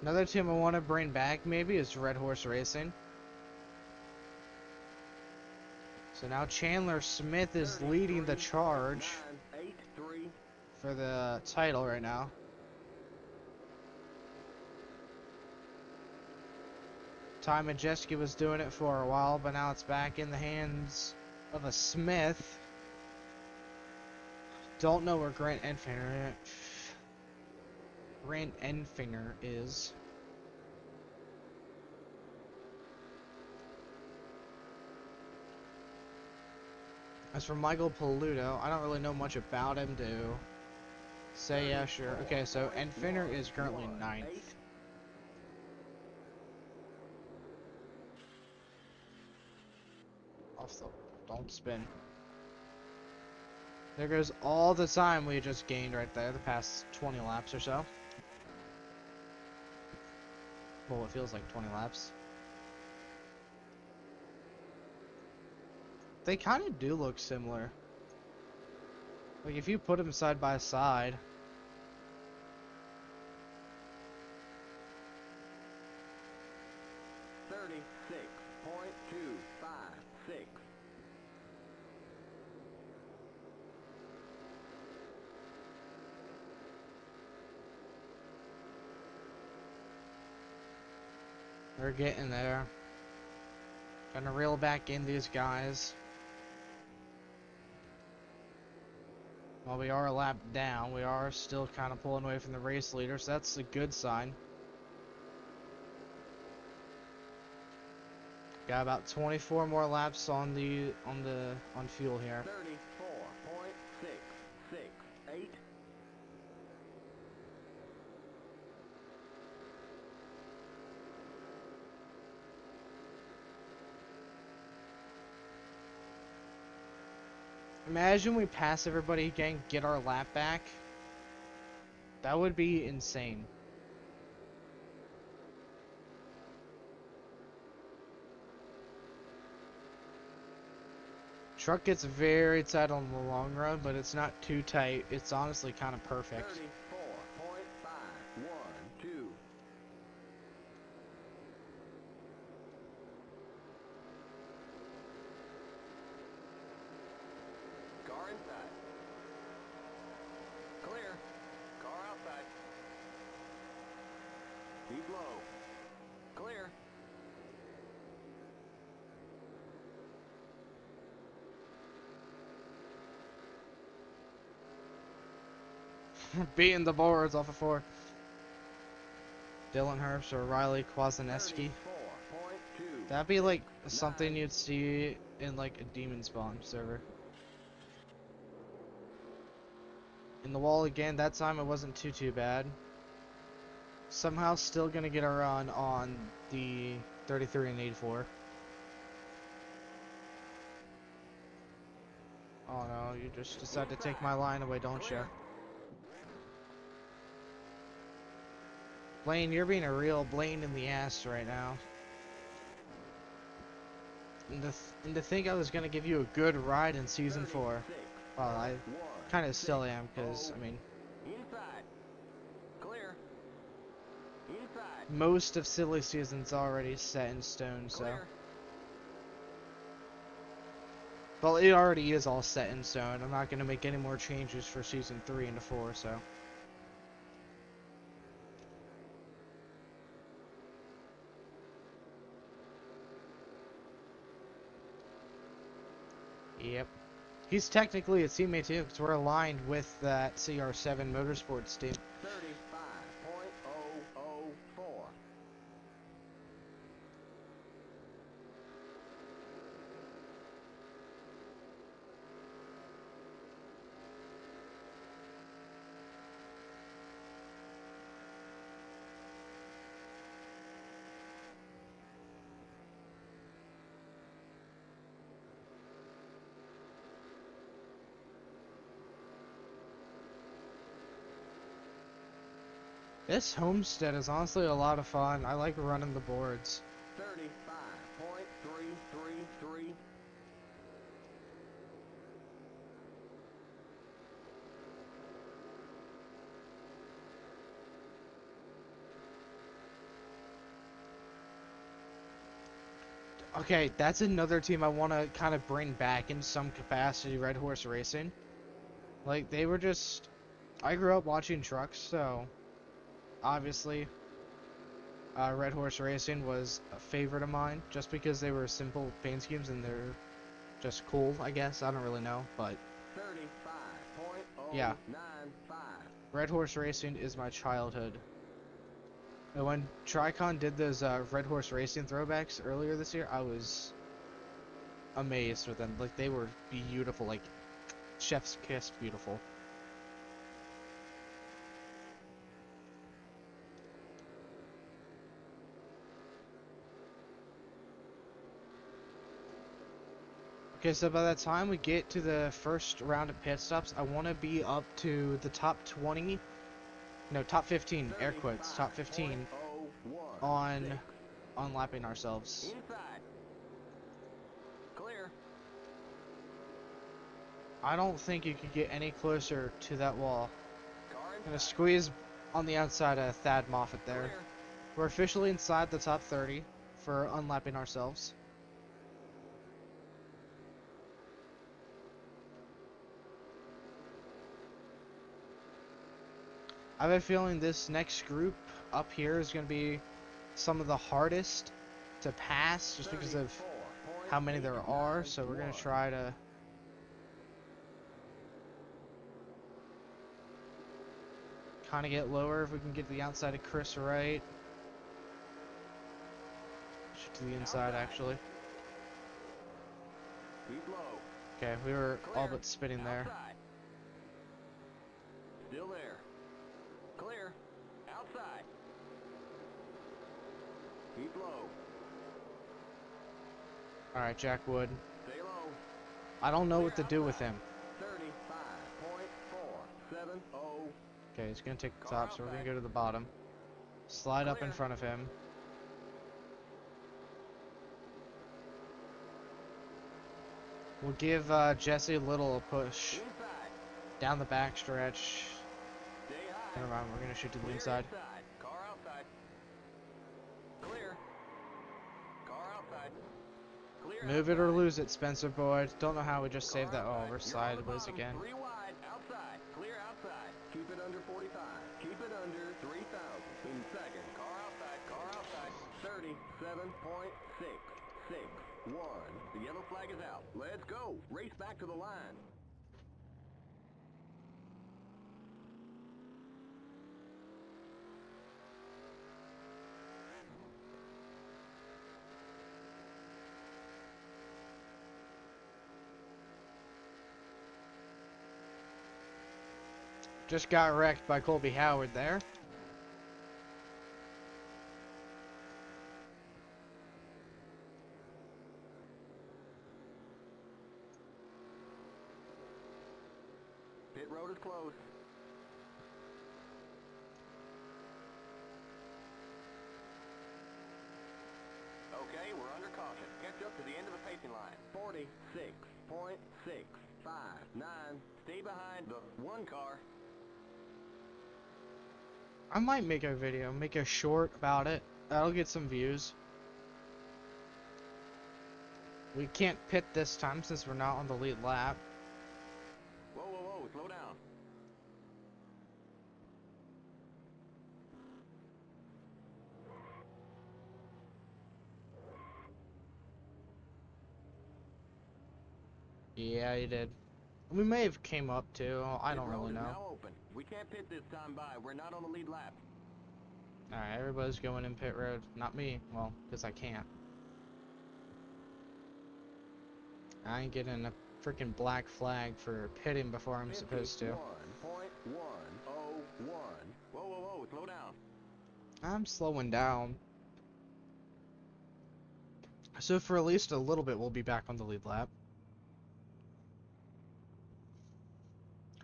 Another team I want to bring back, maybe, is Red Horse Racing. So now Chandler Smith is leading the charge for the title right now. Ty Majeski was doing it for a while, but now it's back in the hands of a Smith. Don't know where Grant Enfinger is. As for Michael Paluto, I don't really know much about him to say yeah, sure. Okay, so Enfinger is currently 9th. Don't spin. There goes all the time we just gained right there, the past 20 laps or so. Well, it feels like 20 laps. They kind of do look similar. Like, if you put them side by side. We're getting there. Gonna reel back in these guys. While we are a lap down, we are still kind of pulling away from the race leader, so that's a good sign. Got about 24 more laps on fuel here.
34.668.
Imagine we pass everybody again, get our lap back. That would be insane. Truck gets very tight on the long run, but it's not too tight. It's honestly kind of perfect.
34.512. Car inside. Clear. Car outside. Keep low. Clear.
Beating the boards off of 4. Dylan Herbst or Riley Kwasinski. That'd be like something you'd see in like a demon spawn server. In the wall again, that time it wasn't too bad. Somehow still gonna get a run on the 33 and 84. Oh no, you just decide to take my line away, don't you? Blaine, you're being a real Blaine in the ass right now. And to think I was gonna give you a good ride in Season 4. Well, I kind of still am, because, I mean... Most of Silly Season's already set in stone, so... Well, it already is all set in stone. I'm not gonna make any more changes for Season 3 and 4, so... Yep. He's technically a teammate too, because we're aligned with that CR7 Motorsports team.
35.004.
This homestead is honestly a lot of fun. I like running the boards.
35.333.
Okay, that's another team I want to kind of bring back in some capacity, Red Horse Racing. Like, they were just... I grew up watching trucks, so... Obviously, Red Horse Racing was a favorite of mine, just because they were simple paint schemes and they're just cool, I guess. I don't really know, but...
35.095.
Yeah. Red Horse Racing is my childhood. And when Tricon did those Red Horse Racing throwbacks earlier this year, I was amazed with them. Like, they were beautiful, like, chef's kiss beautiful. Okay, so by the time we get to the first round of pit stops, I want to be up to the top 20, no, top 15, air quotes, top 15 on lapping ourselves.
Inside. Clear.
I don't think you could get any closer to that wall.
Car
Gonna
inside.
squeeze on the outside of Thad Moffat there.
Clear.
We're officially inside the top 30 for unlapping ourselves. I have a feeling this next group up here is going to be some of the hardest to pass just because of how many there are, so we're going to try to kind of get lower if we can get to the outside of Chris right. Shoot to the inside, actually.
Keep low.
Okay, we were all
Clear.
but spinning there.
Outside. Still there. Clear. Outside. Keep low.
Alright, Jack Wood.
Stay low.
I don't know what to do with him.
35.470.
Okay, he's going to take the top, so we're going to go to the bottom. Slide up in front of him. We'll give Jesse Little a push
Inside.
down the back stretch.
Stay high.
Never mind, we're going to shoot to the
Clear
inside.
Car outside. Clear. Car outside. Clear.
Move it or
outside.
lose it, Spencer Boyd. Don't know how we just
Car
saved that. Oh,
outside.
we're
You're on the
sideways
bottom.
again.
3 wide. Outside. Clear outside. Keep it under 45. Keep it under 3,000. In second. Car outside. Car outside. 37.661. The yellow flag is out. Let's go. Race back to the line.
Just got wrecked by Colby Howard there.
Pit road is closed. Okay, we're under caution. Catch up to the end of the pacing line. 46.659. Stay behind the 1 car.
I might make a video, make a short about it. That'll get some views. We can't pit this time since we're not on the lead lap.
Whoa, whoa, whoa, slow down.
Yeah, you did. We may have came up too. I
Pit
don't
road
really
is
know.
now open. We can't pit this time by. We're not on the lead lap.
Alright, everybody's going in pit road. Not me. Well, because I can't. I ain't getting a freaking black flag for pitting before I'm supposed to.
51.101. Whoa, whoa, whoa, slow down.
I'm slowing down. So for at least a little bit, we'll be back on the lead lap.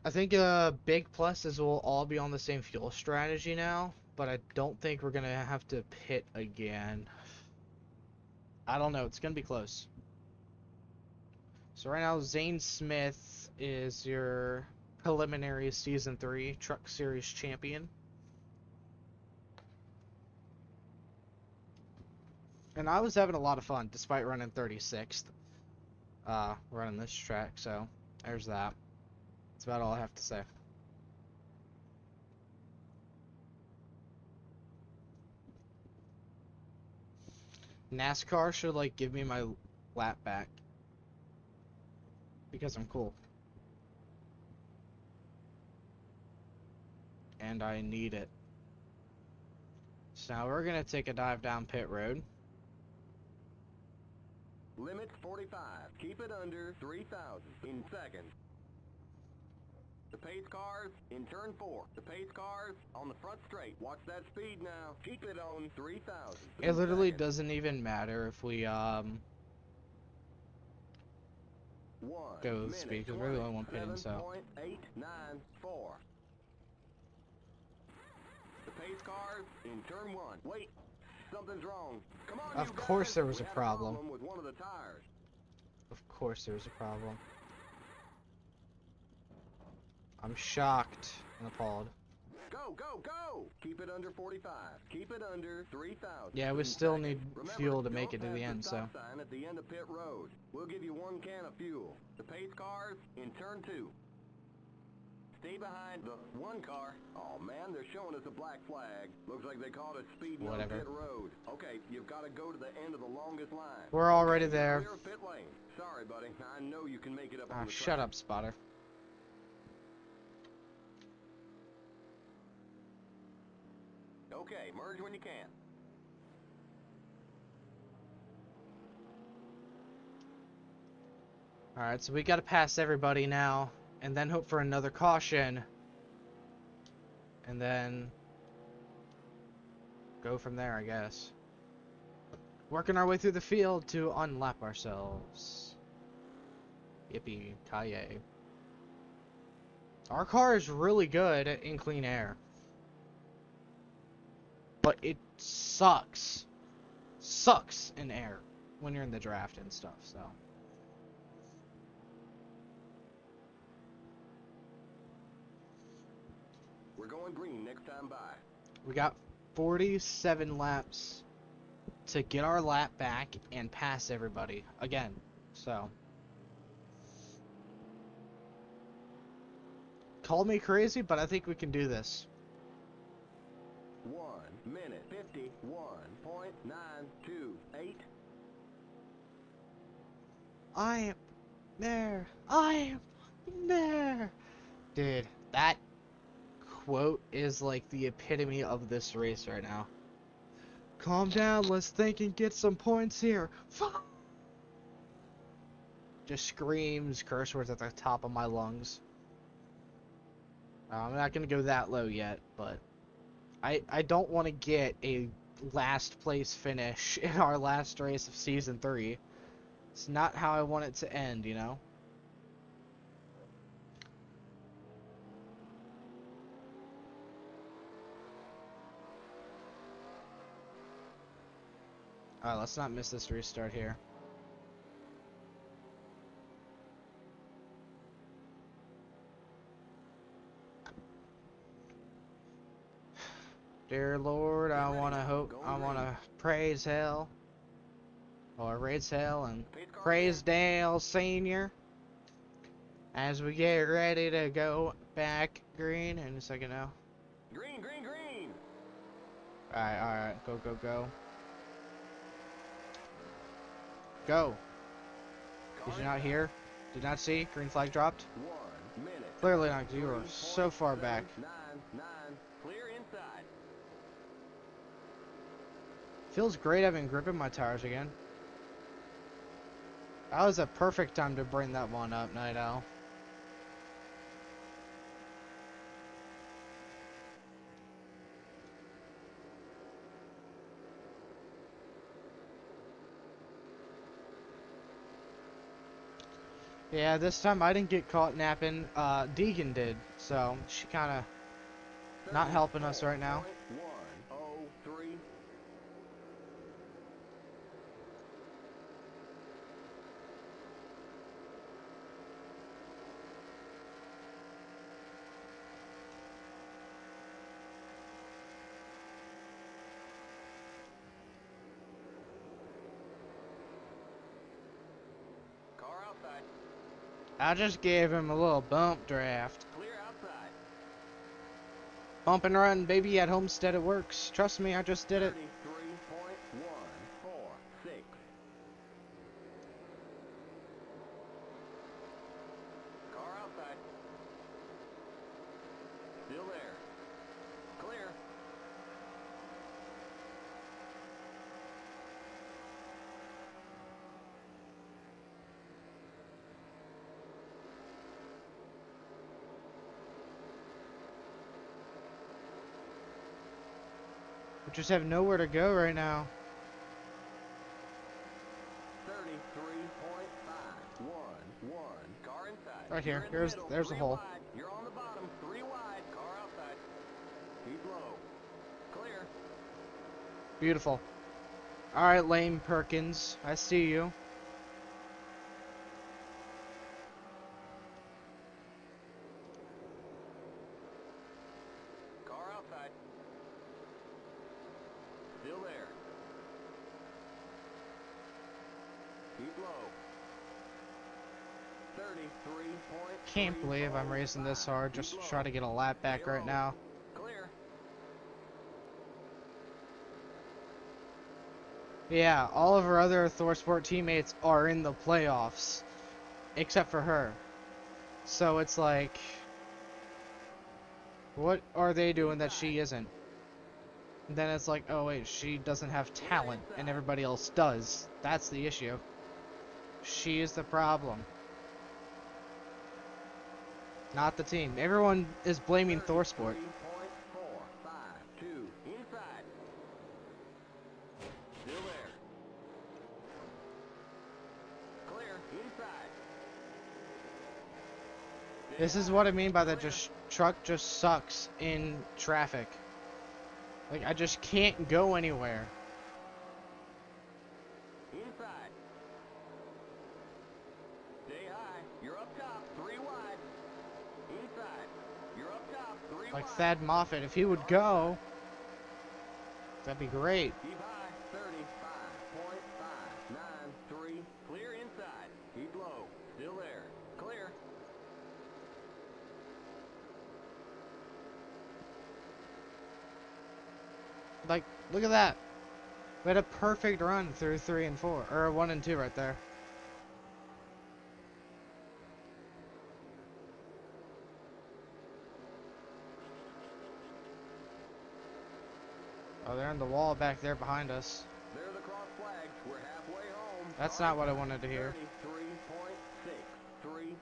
I think a big plus is we'll all be on the same fuel strategy now, but I don't think we're gonna have to pit again. I don't know. It's gonna be close. So right now, Zane Smith is your preliminary Season 3 Truck Series champion. And I was having a lot of fun, despite running 36th. Running this track, so there's that. That's about all I have to say. NASCAR should, like, give me my lap back. Because I'm cool. And I need it. So now we're gonna take a dive down pit road.
Limit 45. Keep it under 3,000 in seconds. The pace cars in turn 4. The pace cars on the front straight. Watch that speed now. Keep it on 3,000.
It literally doesn't even matter if we go with speed, because we're the only one pitting, so.
7.894. The pace cars in turn 1. Wait, something's wrong. Come on,
Of
you
course
guys.
there was
We
a
had
problem.
with one of the tires.
Of course there's a problem. I'm shocked and appalled.
Go, go, go! Keep it under 45. Keep it under 3,000.
Yeah, we
in
still
seconds.
need
Remember,
fuel to make
don't
it to the
pass
end, so.
stop sign at the end of pit road. We'll give you 1 can of fuel. The pace cars in turn 2. Stay behind the 1 car. Oh man, they're showing us a black flag. Looks like they caught us speeding on
Whatever.
pit road. Okay, you've got to go to the end of the longest line.
We're already
Okay,
there.
clear of pit lane. Sorry, buddy. I know you can make it up
Ah,
on the
shut
track.
up, spotter.
Okay, merge when you can.
Alright, so we gotta pass everybody now, and then hope for another caution. And then go from there, I guess. Working our way through the field to unlap ourselves. Yippee-ki-yay. Our car is really good in clean air. But it sucks. Sucks in air when you're in the draft and stuff, so.
We're going green next time by.
We got 47 laps to get our lap back and pass everybody again. So, call me crazy, but I think we can do this.
1 minute 51.928.
I am there. I am there. Dude, that quote is like the epitome of this race right now. Calm down, let's think and get some points here. Just screams curse words at the top of my lungs. I'm not gonna go that low yet, but I don't want to get a last place finish in our last race of season 3. It's not how I want it to end, you know? Alright, let's not miss this restart here. Dear Lord, I want to hope, I want to praise hell, or raise hell, and praise Dale Sr. as we get ready to go back green in a second now.
Green, green, green.
Alright, go, go, go. Go. Did you not hear? Did not see? Green flag dropped?
1 minute.
Clearly not, because you were so far back.
7.99. Clear inside.
Feels great having grip in my tires again. That was a perfect time to bring that one up, Night Owl. Yeah, this time I didn't get caught napping. Deegan did, so she kind of not helping us right now.
1
I just gave him a little bump draft.
Clear outside.
Bump and run, baby, at Homestead it works. Trust me, I just did it.
33.146. Car outside. Still there. Clear.
We just have nowhere to go right now.
33.511. Car inside.
Right here.
You're in the middle.
There's a
Three
hole.
wide. You're on the bottom. 3 wide. Car outside. Keep low. Clear.
Beautiful. Alright, Lane Perkins. I see you.
Car outside. Still there. Keep low. 33.3.
Can't believe I'm racing this hard just to try to get a lap back right now.
Clear.
Yeah, all of our other ThorSport teammates are in the playoffs. Except for her. So it's like, what are they doing that she isn't? And then it's like, oh wait, she doesn't have talent and everybody else does. That's the issue. She is the problem. Not the team. Everyone is blaming ThorSport.
33.452. Inside. Still there. Clear. Inside.
This is what I mean by that truck just sucks in traffic. Like, I just can't go anywhere.
Inside. Stay high. You're up top. 3 wide. Inside. You're up top. 3
Like
wide.
Thad Moffitt, if he would go, that'd be great.
Keep high. 35.593. Clear inside. Keep low. Still there. Clear.
Like, look at that. We had a perfect run through 3 and 4, or 1 and 2 right there. Oh, they're in the wall back there behind us.
There are the cross flags. We're halfway home.
That's not what I wanted to hear.
33.636.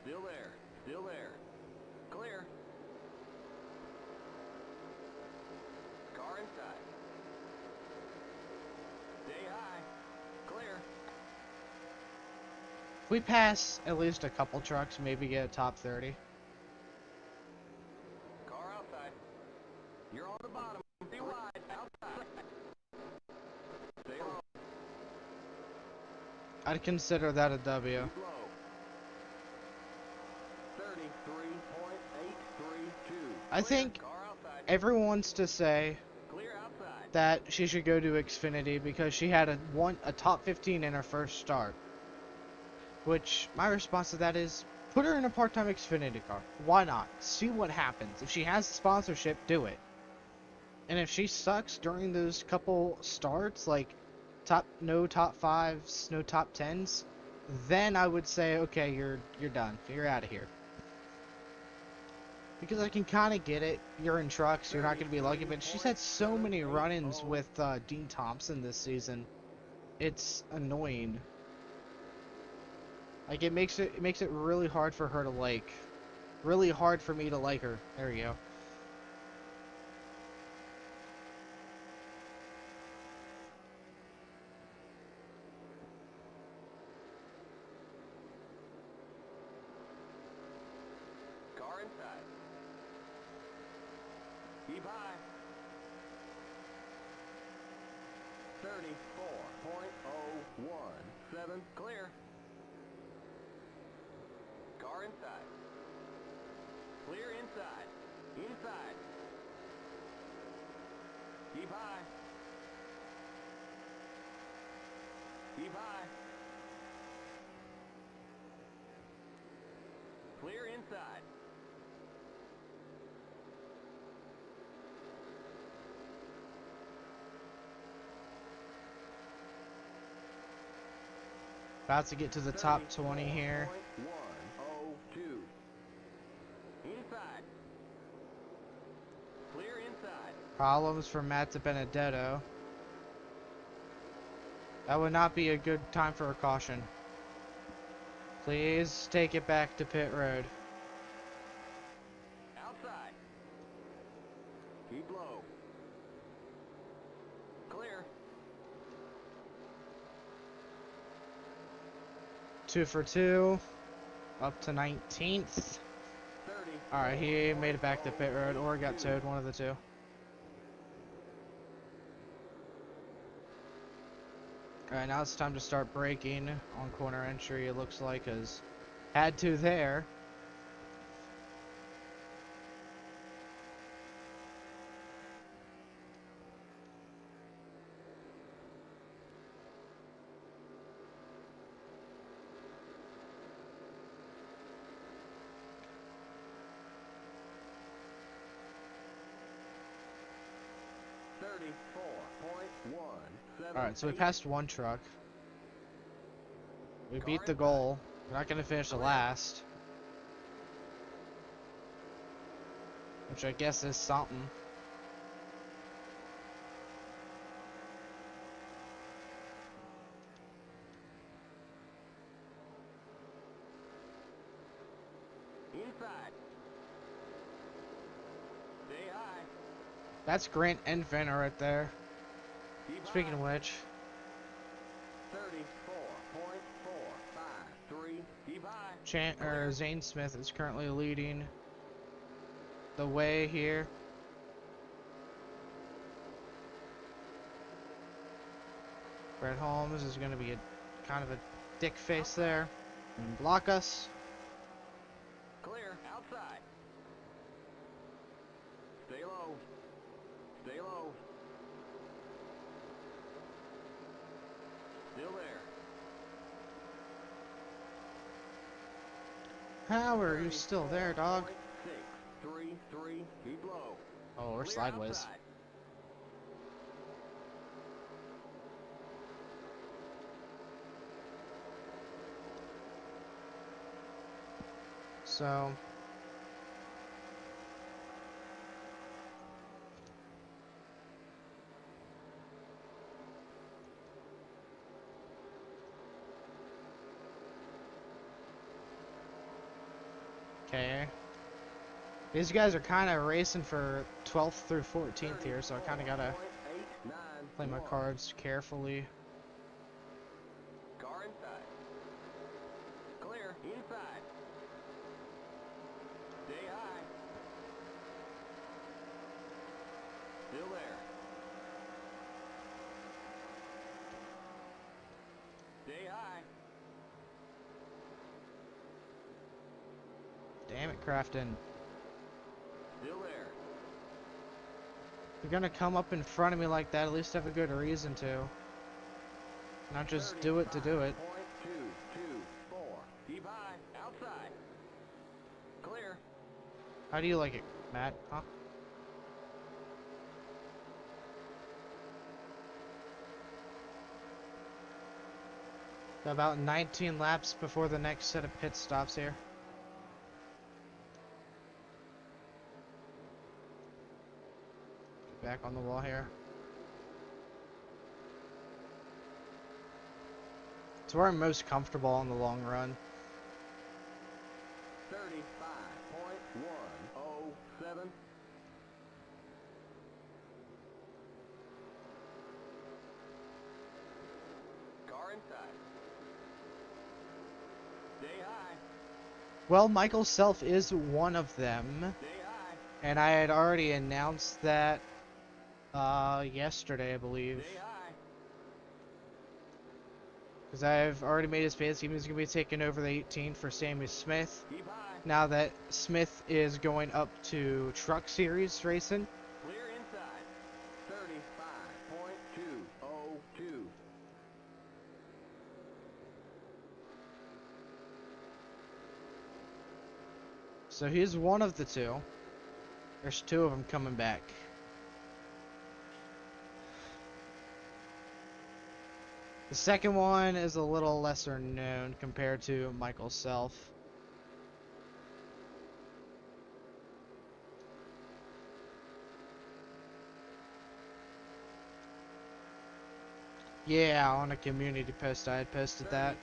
Still there. Still there. Clear. Car inside. Stay high. Clear.
If we pass at least a couple trucks, maybe get a top 30.
Car outside. You're on the bottom. Stay wide. Outside. Stay low.
I'd consider that a W.
Keep low. 33.832.
I think
Car outside.
everyone wants to say
Clear outside.
that she should go to Xfinity because she had a top 15 in her first start. Which, my response to that is, put her in a part-time Xfinity car. Why not? See what happens. If she has sponsorship, do it. And if she sucks during those couple starts, like no top 5s, no top 10s, then I would say, okay, you're done. You're out of here. Because I can kind of get it. You're in trucks. You're not going to be lucky. But she's had so many run-ins with Dean Thompson this season. It's annoying. Like, it makes it really hard for her to like. Really hard for me to like her. There you go.
Car inside. Keep high. 34.017. Clear. Car inside. Clear inside. Inside. Keep high. Keep high. inside.
About to get to the top 20 here.
102. Inside. Clear inside.
Problems for Matt DiBenedetto. That would not be a good time for a caution. Please take it back to pit road.
Outside. Keep low. Clear.
2 for 2. Up to 19th.
30.
Alright, he made it back to pit road or got towed, one of the two. Alright, now it's time to start braking on corner entry, it looks like, as had to there. Alright, so we passed one truck. We beat the goal. We're not going to finish the last. Which I guess is something.
Inside. Stay high.
That's Grant and Venner right there.
Keep
Speaking
high.
of which,
34.453. Keep high.
Zane Smith is currently leading the way here. Brett Holmes is going to be a kind of a dick face there and block us.
Clear. Outside. Stay low. Stay low. Still there.
How are you still there, dog?
633. Keep low.
Oh, we're
Clear
sideways.
outside.
So, okay. These guys are kind of racing for 12th through 14th here, so I kind of gotta play my cards carefully.
Car inside. Clear. Inside. Stay high. Still there. Stay high.
Damn it, Crafton.
Still there.
If you're gonna come up in front of me like that, at least have a good reason to. Not just do it to do it.
35.224. Keep high. Outside. Clear.
How do you like it, Matt? Huh? About 19 laps before the next set of pit stops here. Back on the wall here. It's where I'm most comfortable on the long run.
35.107. Car inside. Stay high.
Well, Michael Self is one of them,
Stay high.
and I had already announced that yesterday, I believe.
Stay high.
Because I've already made his space. He was going to be taking over the 18 for Sammy Smith.
Keep high.
Now that Smith is going up to Truck Series racing.
Clear inside. 35.202.
So he's one of the two. There's two of them coming back. The second one is a little lesser known compared to Michael's self. Yeah, on a community post I had posted that.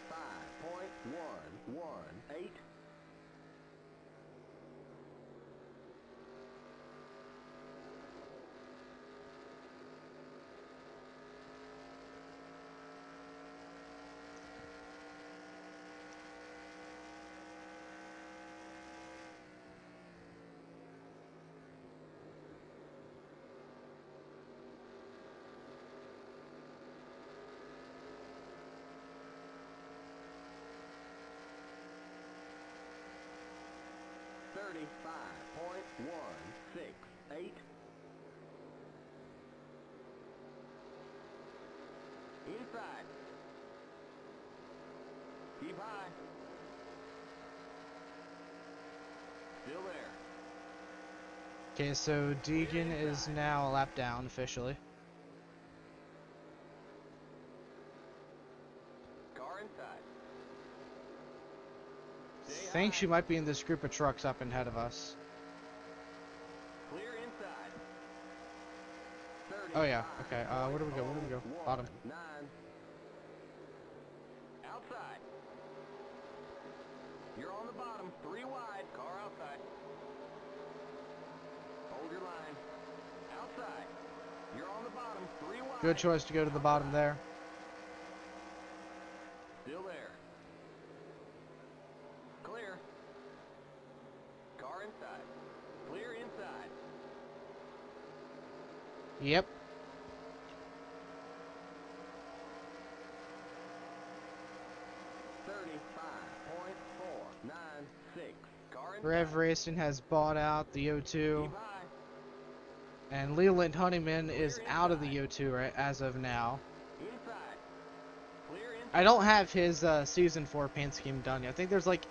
35.118. .168. Inside. Keep high. Still there.
Okay, so Deegan is now a lap down officially.
Car inside.
I
Stay
think
high.
she might be in this group of trucks up ahead of us.
Clear inside. 30.
Oh yeah, okay. Where do we go? Where do we go? Bottom.
9. Outside. You're on the bottom. 3 wide. Car outside. Hold your line. Outside. You're on the bottom. 3 wide.
Good choice to go to the bottom there.
Still there. Clear. Car inside. Clear inside.
Yep.
.496. Car inside.
Rev Racing has bought out the O2,
Keep high.
and Leland Honeyman is out of the O2 right as of now.
Inside. Clear inside.
I don't have his Season 4 paint scheme done yet. I think there's like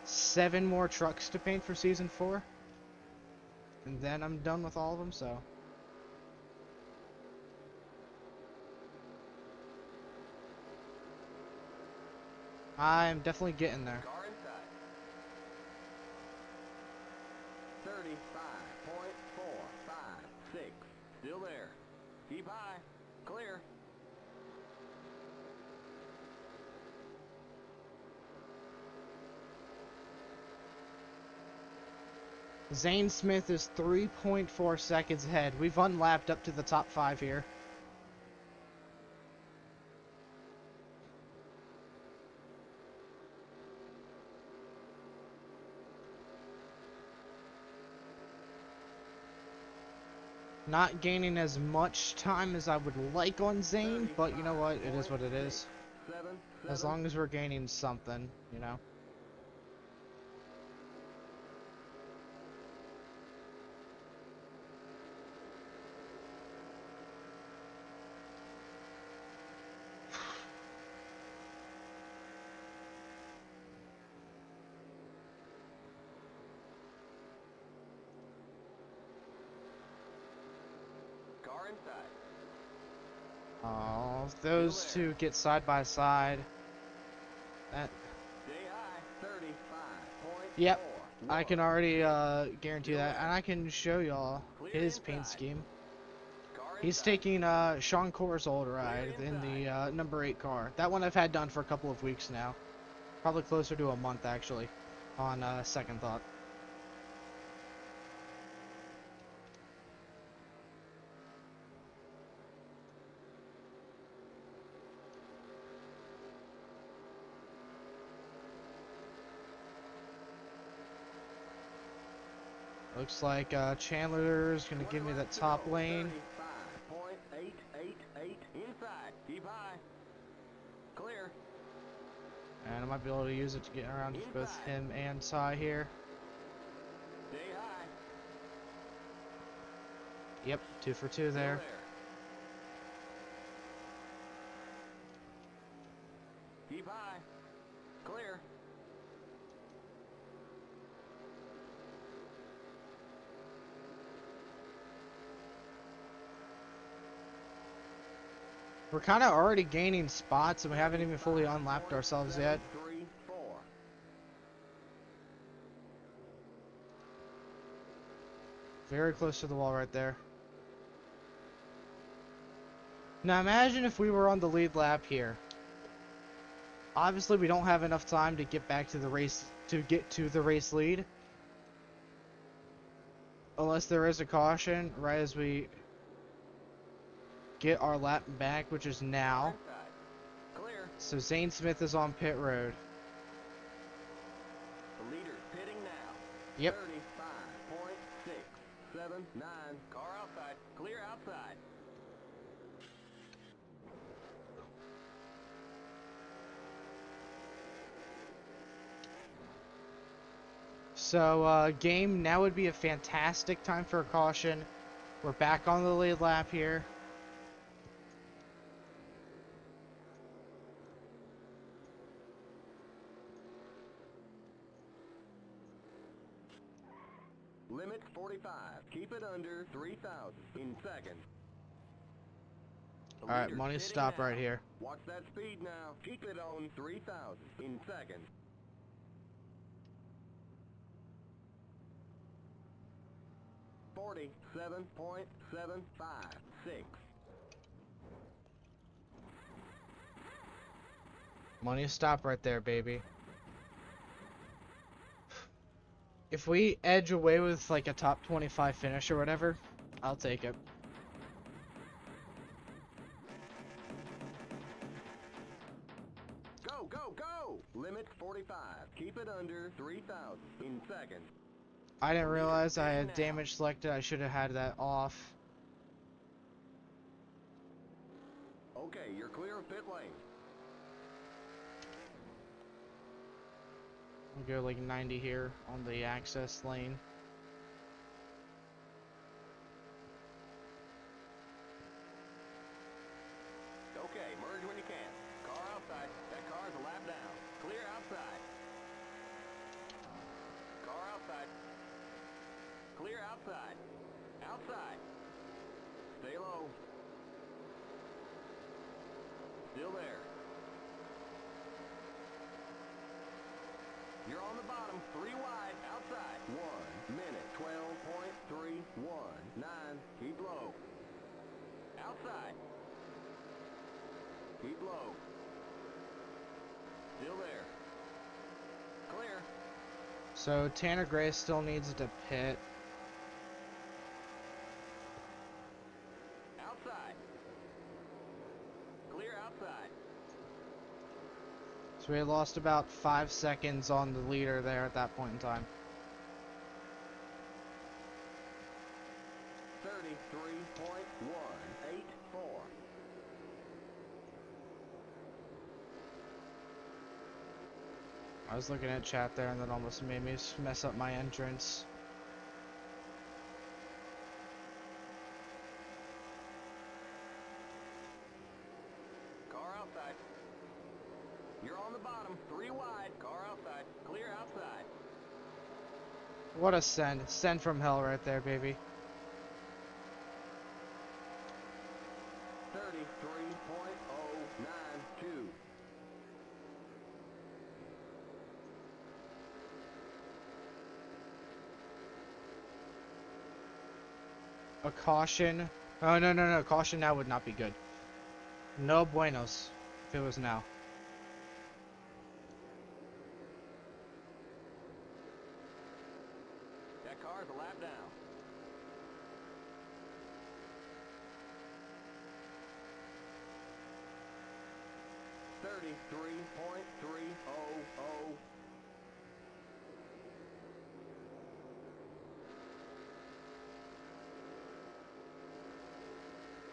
7 more trucks to paint for Season 4. And then I'm done with all of them, so. I'm definitely getting there.
Car inside. 35.456. Still there. Keep high. Clear.
Zane Smith is 3.4 seconds ahead. We've unlapped up to the top 5 here. Not gaining as much time as I would like on Zane, but you know what? It is what it is.
7.
As long as we're gaining something, you know.
Car inside.
Oh, if those two get side by side. That.
Stay high. 35.4.
Yep. I can already guarantee that, and I can show y'all his paint scheme. He's taking Sean Corr's old ride in the number 8 car. That one I've had done for a couple of weeks now. Probably closer to a month, actually, on second thought. Looks like Chandler's going to give me that top lane.
35.888. Inside. Keep high. Clear.
And I might be able to use it to get around both him and Ty here.
Stay high.
Yep, 2 for 2 there.
Keep high. Clear.
We're kind of already gaining spots, and we haven't even fully unlapped ourselves yet.
35.734.
Very close to the wall right there. Now imagine if we were on the lead lap here. Obviously, we don't have enough time to get back to the race, to get to the race lead. Unless there is a caution right as we get our lap back, which is now.
Clear.
So Zane Smith is on pit road.
The leader's pitting now.
Yep.
35.679. Car outside. Clear outside.
So, game, now would be a fantastic time for a caution. We're back on the lead lap here.
Limit 45. Keep it under 3,000 in seconds. The
Alright,
leader's
money
pitting
stop
now.
right here.
Watch that speed now. Keep it on 3,000 in seconds. .756.
Money stop right there, baby. If we edge away with like a top 25 finish or whatever, I'll take it.
Go, go, go! Limit 45. Keep it under 3,000 in seconds.
I didn't realize I had damage selected. I should have had that off.
Okay, you're clear of pit lane.
We'll go like 90 here on the access lane.
Okay, merge when you can. Car outside. That car's a lap down. Clear outside. Car outside. Clear outside. Outside. Stay low. Still there. You're on the bottom. 3 wide. Outside. 1 minute. 12.319. Keep low. Outside. Keep low. Still there. Clear.
So Tanner Gray still needs to pit.
Outside. Clear outside.
So we lost about 5 seconds on the leader there at that point in time.
33.184.
I was looking at chat there and that almost made me mess up my entrance.
Car outside. You're on the bottom. 3 wide. Car outside. Clear outside.
What a send. Send from hell right there, baby.
33.092.
A caution. Oh, no, no, no. Caution now would not be good. No buenos if it was now.
That car's a lap down. .300.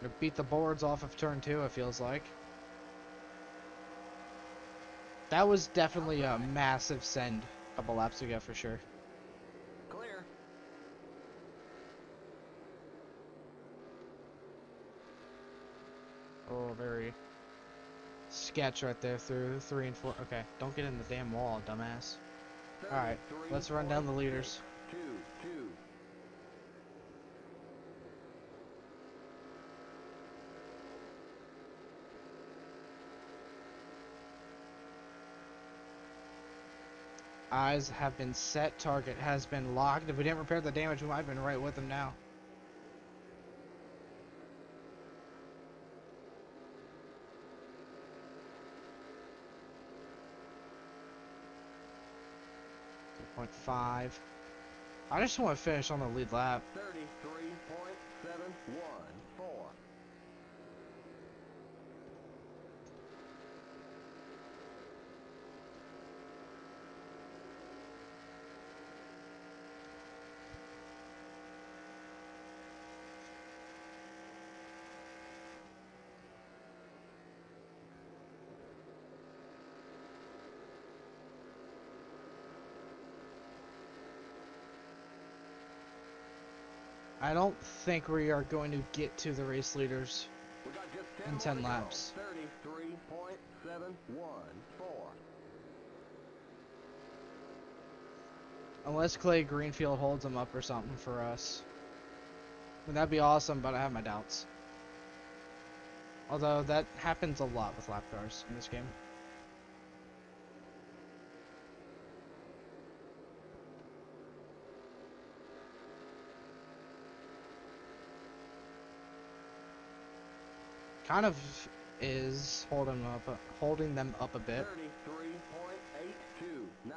Gonna beat the boards off of turn 2, it feels like. That was definitely a massive send a couple laps ago for sure.
Clear.
Oh, very sketch right there through 3 and 4. Okay, don't get in the damn wall, dumbass. Alright, let's run down the leaders.
2, 2.
Eyes have been set. Target has been locked. If we didn't repair the damage, we might have been right with them now. Point 5. I just want to finish on the lead lap.
33.714.
I don't think we are going to get to the race leaders
We got just 10
in
more
10
to go.
laps.
33.714.
Unless Clay Greenfield holds them up or something for us. I mean, that'd be awesome, but I have my doubts. Although that happens a lot with lap cars in this game. Kind of is holding them up a bit.
33.829.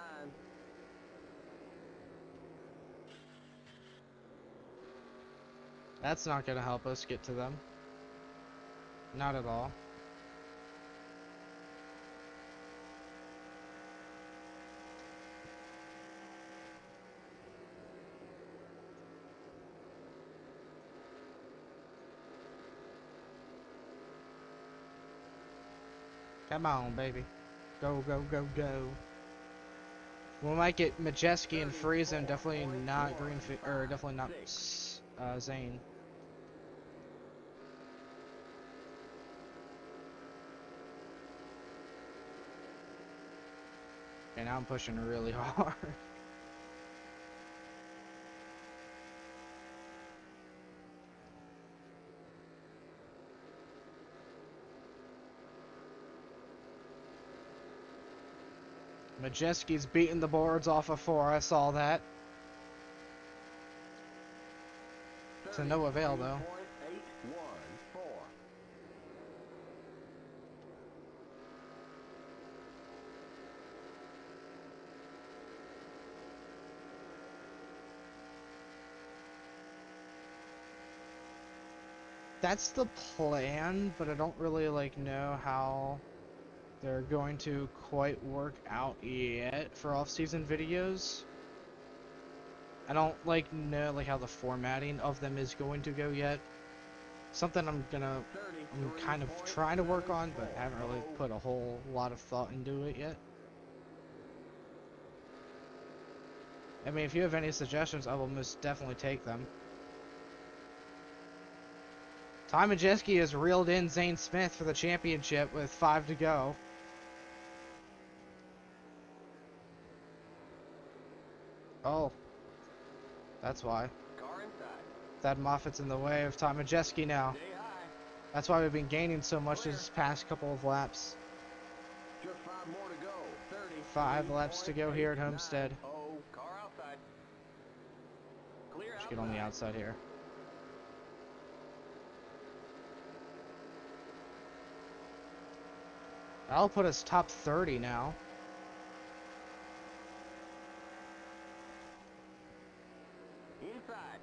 That's not going to help us get to them. Not at all. Come on, baby. Go, go, go, go. We might get Majeski and Friesen, definitely not Greenfield, or definitely not Zane. And now I'm pushing really hard. Majeski's beating the boards off of 4, I saw that. To no avail, though.
33.814.
That's the plan, but I don't really know how they're going to quite work out yet for off-season videos. I don't know how the formatting of them is going to go yet. Something I'm kind of trying to work on, but haven't really put a whole lot of thought into it yet. I mean, if you have any suggestions, I will most definitely take them. Ty Majeski has reeled in Zane Smith for the championship with 5 to go. Oh. That's why.
Car inside.
Thad Moffat's in the way of Ty Majeski now.
Stay high.
That's why we've been gaining so much this past couple of laps.
Just 5 more to go.
5 laps to go here at Homestead.
Oh, car outside. Clear
Let's
outside.
get on the outside here. That'll put us top 30 now.
Inside.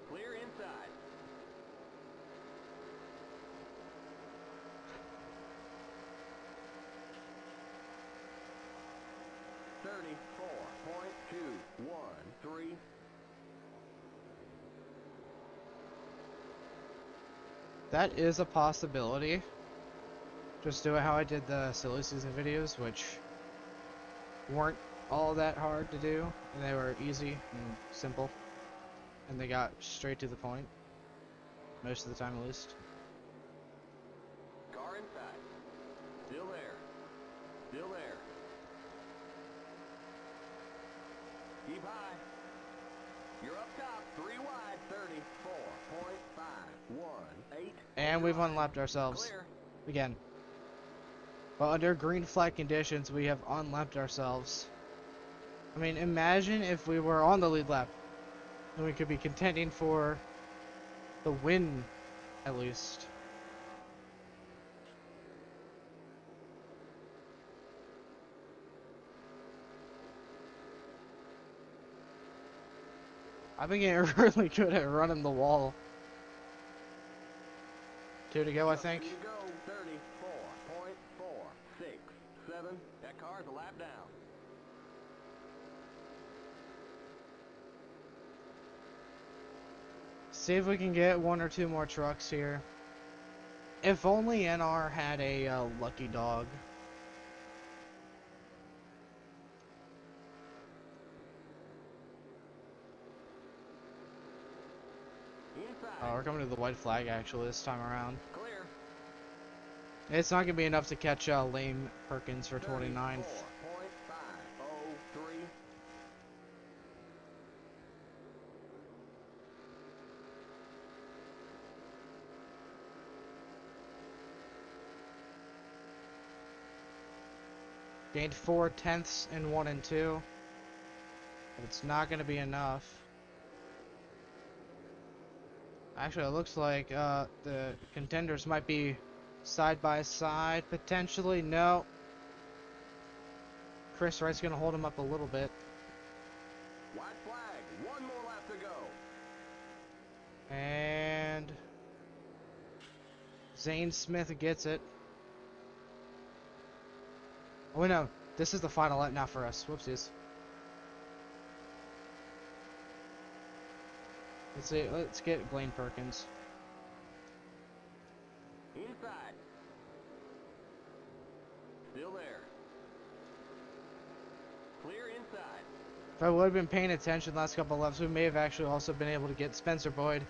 Clear inside. .213.
That is a possibility. Just do it how I did the silly season videos, which weren't all that hard to do, and they were easy and simple, and they got straight to the point, most of the time at least.
Car inside. Still there. Still there. Keep high. You're up top. 3 wide. 34.518.
And we've unlapped ourselves
Clear.
again. But under green flag conditions, we have unlapped ourselves. I mean, imagine if we were on the lead lap, and we could be contending for the win, at least. I've been getting really good at running the wall. 2 to go, I think.
2 to go, 34.467. That car's a lap down.
See if we can get 1 or 2 more trucks here. If only NR had a lucky dog. Oh, we're coming to the white flag actually this time around.
Clear.
It's not going to be enough to catch Lame Perkins for 29th.
34.503.
Gained 4 tenths in 1 and 2. But it's not going to be enough. Actually, it looks like the contenders might be side by side, potentially. No. Chris Wright's going to hold him up a little bit.
White flag. 1 more lap to go.
And Zane Smith gets it. Oh, no. This is the final lap now for us. Whoopsies. Let's see. Let's get Blaine Perkins.
Inside. Still there. Clear inside.
If I would have been paying attention last couple of laps, we may have actually also been able to get Spencer Boyd.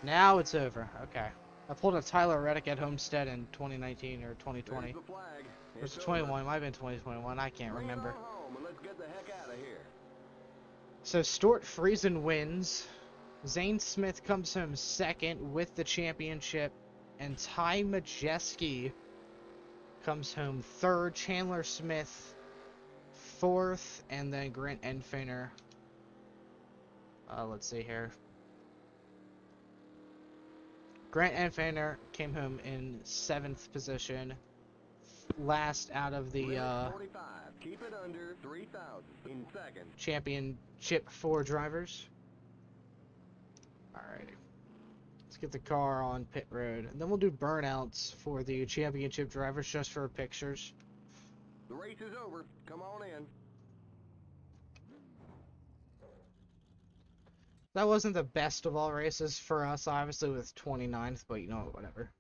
Now it's over. Okay. I pulled a Tyler Reddick at Homestead in 2019 or 2020.
There's the flag.
Or was
It's
it 21?
over.
It might have been 2021. I can't
Bring it
remember.
on home and let's get the heck out of here.
So Stuart Friesen wins. Zane Smith comes home second with the championship. And Ty Majeski comes home third. Chandler Smith fourth. And then Grant Enfeiner. Let's see here. Grant Enfeiner came home in 7th position. Last out of the
45. Keep it under 3,000 in second.
championship 4 drivers. Alrighty. Let's get the car on pit road. And then we'll do burnouts for the championship drivers just for pictures.
The race is over. Come on in.
That wasn't the best of all races for us, obviously, with 29th, but you know, whatever.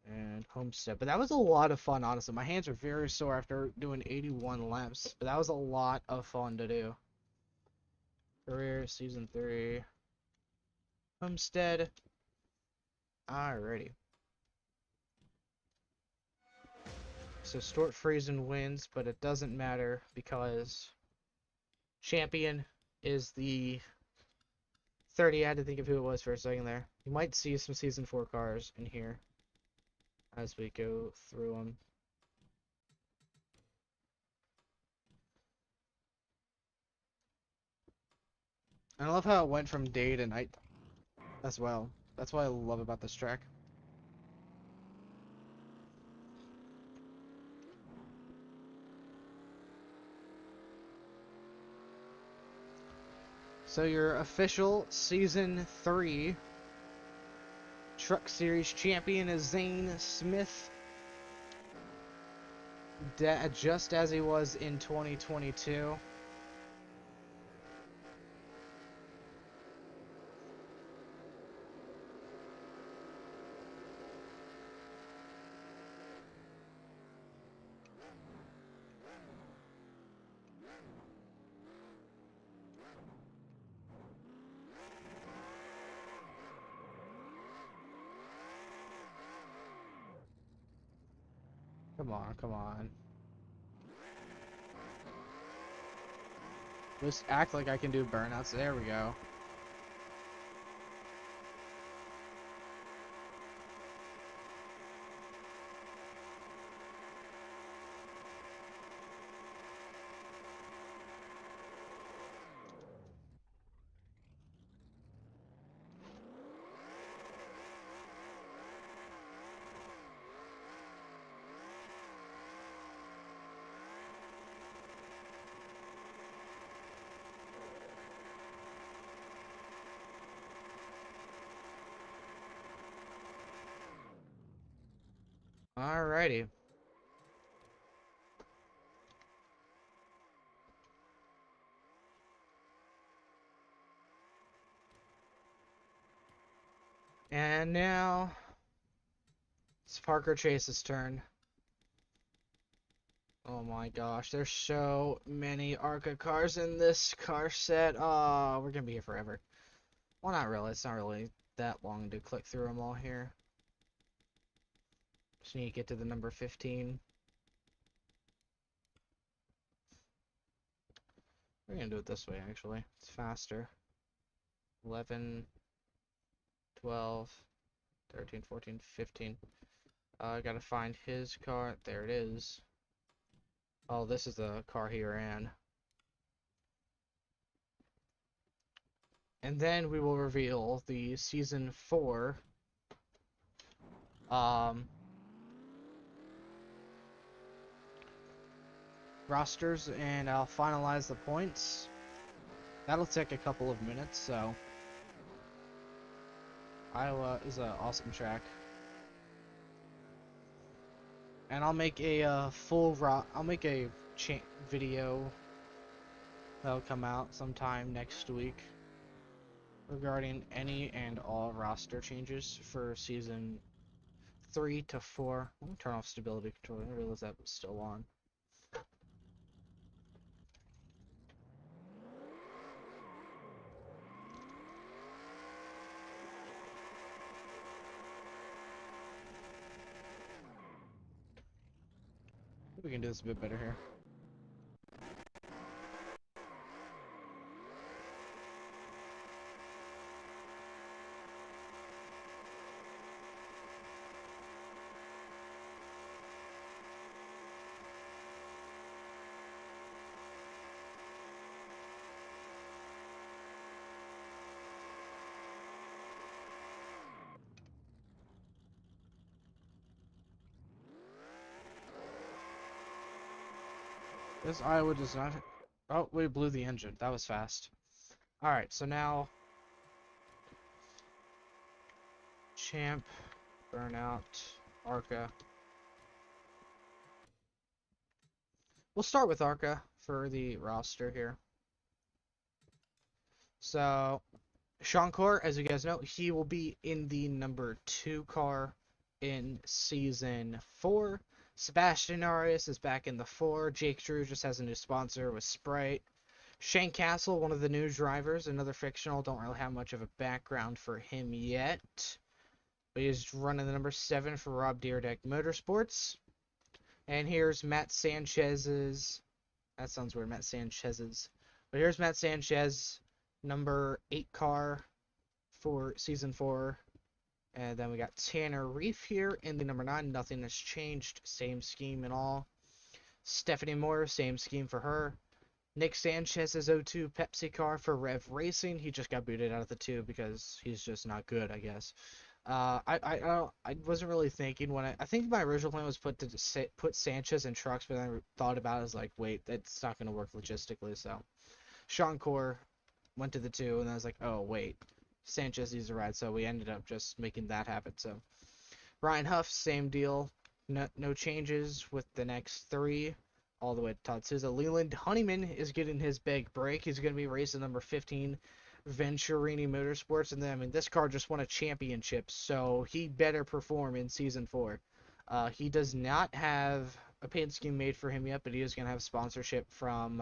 And Homestead. But that was a lot of fun, honestly. My hands are very sore after doing 81 laps, but that was a lot of fun to do. Career, Season 3. Homestead. Alrighty. So Stuart Friesen wins, but it doesn't matter because champion is the 30. I had to think of who it was for a second there. You might see some Season 4 cars in here as we go through them. And I love how it went from day to night as well. That's what I love about this track. So your official Season 3 Truck Series champion is Zane Smith. Just as he was in 2022. Come on, come on. Just act like I can do burnouts. There we go. Alrighty. And now it's Parker Chase's turn. Oh my gosh, there's so many ARCA cars in this car set. Oh, we're gonna be here forever. Well, not really. It's not really that long to click through them all here. Just need to get to the number 15. We're gonna do it this way, actually. It's faster. 11, 12, 13, 14, 15. I gotta find his car. There it is. Oh, this is the car he ran. And then we will reveal the Season 4 rosters, and I'll finalize the points. That'll take a couple of minutes, so Iowa is an awesome track. And I'll make a I'll make a video that'll come out sometime next week regarding any and all roster changes for season 3 to 4. Let me turn off stability control. I didn't realize that was still on. We can do this a bit better here. This Iowa does not. Oh, we blew the engine. That was fast. Alright, so now. Champ, Burnout, ARCA. We'll start with ARCA for the roster here. So, Sean Core, as you guys know, he will be in the number 2 car in Season 4. Sebastian Arias is back in the 4. Jake Drew just has a new sponsor with Sprite. Shane Castle, one of the new drivers, another fictional. Don't really have much of a background for him yet. But he's running the number 7 for Rob Deerdeck Motorsports. And here's Matt Sanchez's. That sounds weird, Matt Sanchez's. But here's Matt Sanchez, number 8 car for Season 4. And then we got Tanner Reef here in the number 9. Nothing has changed. Same scheme and all. Stephanie Moore, same scheme for her. Nick Sanchez's 02 Pepsi car for Rev Racing. He just got booted out of the 2 because he's just not good, I guess. I wasn't really thinking when I think my original plan was put Sanchez in trucks, but then I thought about it, I was like, wait, that's not going to work logistically. So Sean Core went to the 2, and I was like, oh wait, Sanchez needs a ride, so we ended up just making that happen. So Ryan Huff, same deal, no changes with the next 3 all the way to Todd Souza. Leland Honeyman is getting his big break. He's going to be racing number 15 Venturini Motorsports, and then I mean this car just won a championship, so he better perform in Season 4. He does not have a paint scheme made for him yet, but he is going to have sponsorship from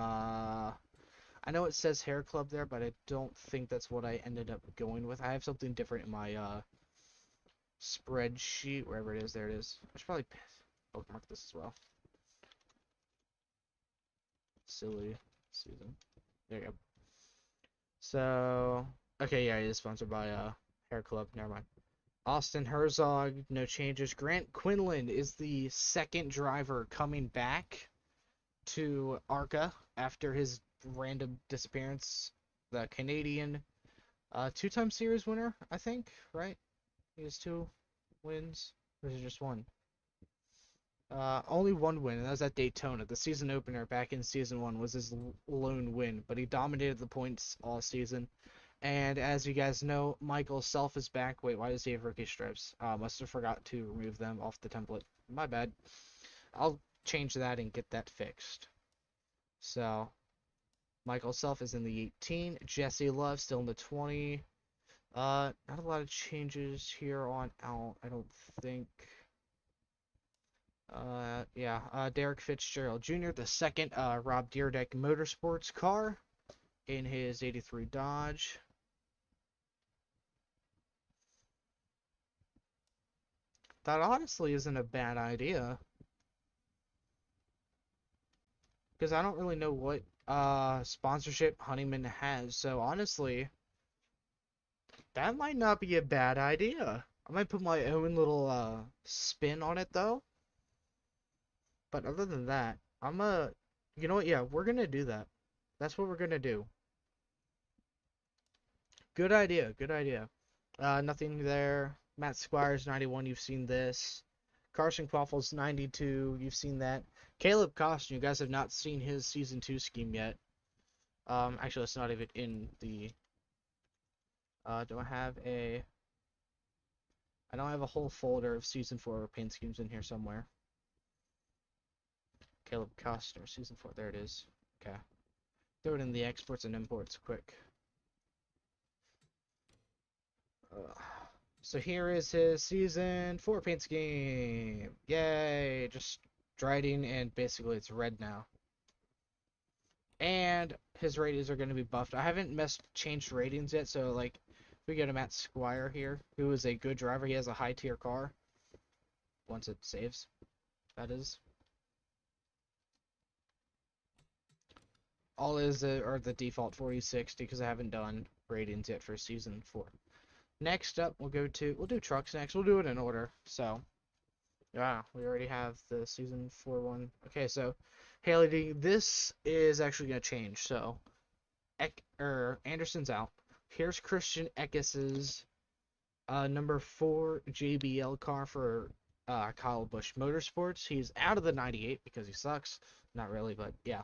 I know it says Hair Club there, but I don't think that's what I ended up going with. I have something different in my spreadsheet, wherever it is. There it is. I should probably bookmark this as well. Silly season. There you go. So, okay, yeah, he is sponsored by Hair Club. Never mind. Austin Herzog, no changes. Grant Quinlan is the 2nd driver coming back to ARCA after his random disappearance. The Canadian 2-time series winner, I think, right? He has 2 wins, or is it just 1? Only 1 win, and that was at Daytona. The season opener back in Season 1 was his lone win, but he dominated the points all season. And as you guys know, Michael Self is back. Wait, why does he have rookie stripes? Must have forgot to remove them off the template. My bad. I'll change that and get that fixed. So, Michael Self is in the 18. Jesse Love still in the 20. Not a lot of changes here on out, I don't think. Yeah, Derek Fitzgerald Jr., the second, Rob Deerdeck Motorsports car in his 83 Dodge. That honestly isn't a bad idea, because I don't really know what sponsorship Honeyman has, so honestly, that might not be a bad idea. I might put my own little spin on it though. But other than that, you know what? Yeah, we're gonna do that. That's what we're gonna do. Good idea. Good idea. Nothing there. Matt Squires 91. You've seen this. Carson Quaffles 92. You've seen that. Caleb Costin. You guys have not seen his season 2 scheme yet. Actually, it's not even in the. Do I have a? I don't have a whole folder of season 4 paint schemes in here somewhere. Caleb Costner, season 4. There it is. Okay. Throw it in the exports and imports quick. So here is his season 4 paint scheme. Yay! Just drying, and basically it's red now. And his ratings are going to be buffed. I haven't changed ratings yet, so like if we get a Matt Squire here, who is a good driver, he has a high tier car. Once it saves, that is. All is are the default 4060 because I haven't done ratings yet for season 4. Next up, we'll do trucks next. We'll do it in order. So, yeah, we already have the season 4 one. Okay, so Haley D, this is actually gonna change. So, Anderson's out. Here's Christian Eckes's number 4 JBL car for Kyle Busch Motorsports. He's out of the 98 because he sucks. Not really, but yeah.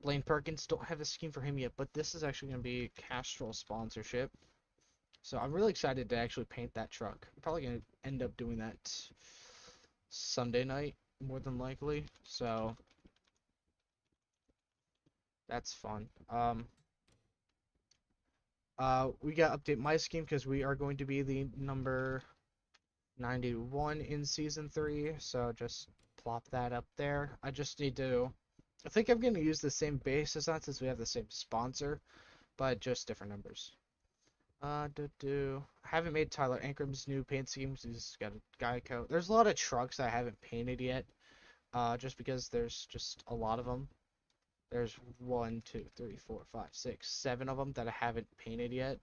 Blaine Perkins, don't have a scheme for him yet, but this is actually going to be Castrol sponsorship. So I'm really excited to actually paint that truck. I'm probably going to end up doing that Sunday night, more than likely. So that's fun. We got to update my scheme because we are going to be the number 91 in season 3. So just plop that up there. I just need to. I think I'm going to use the same base as that since we have the same sponsor, but just different numbers. I haven't made Tyler Ankram's new paint schemes. He's got a Geico. There's a lot of trucks I haven't painted yet, just because there's just a lot of them. There's 1, 2, 3, 4, 5, 6, 7 of them that I haven't painted yet.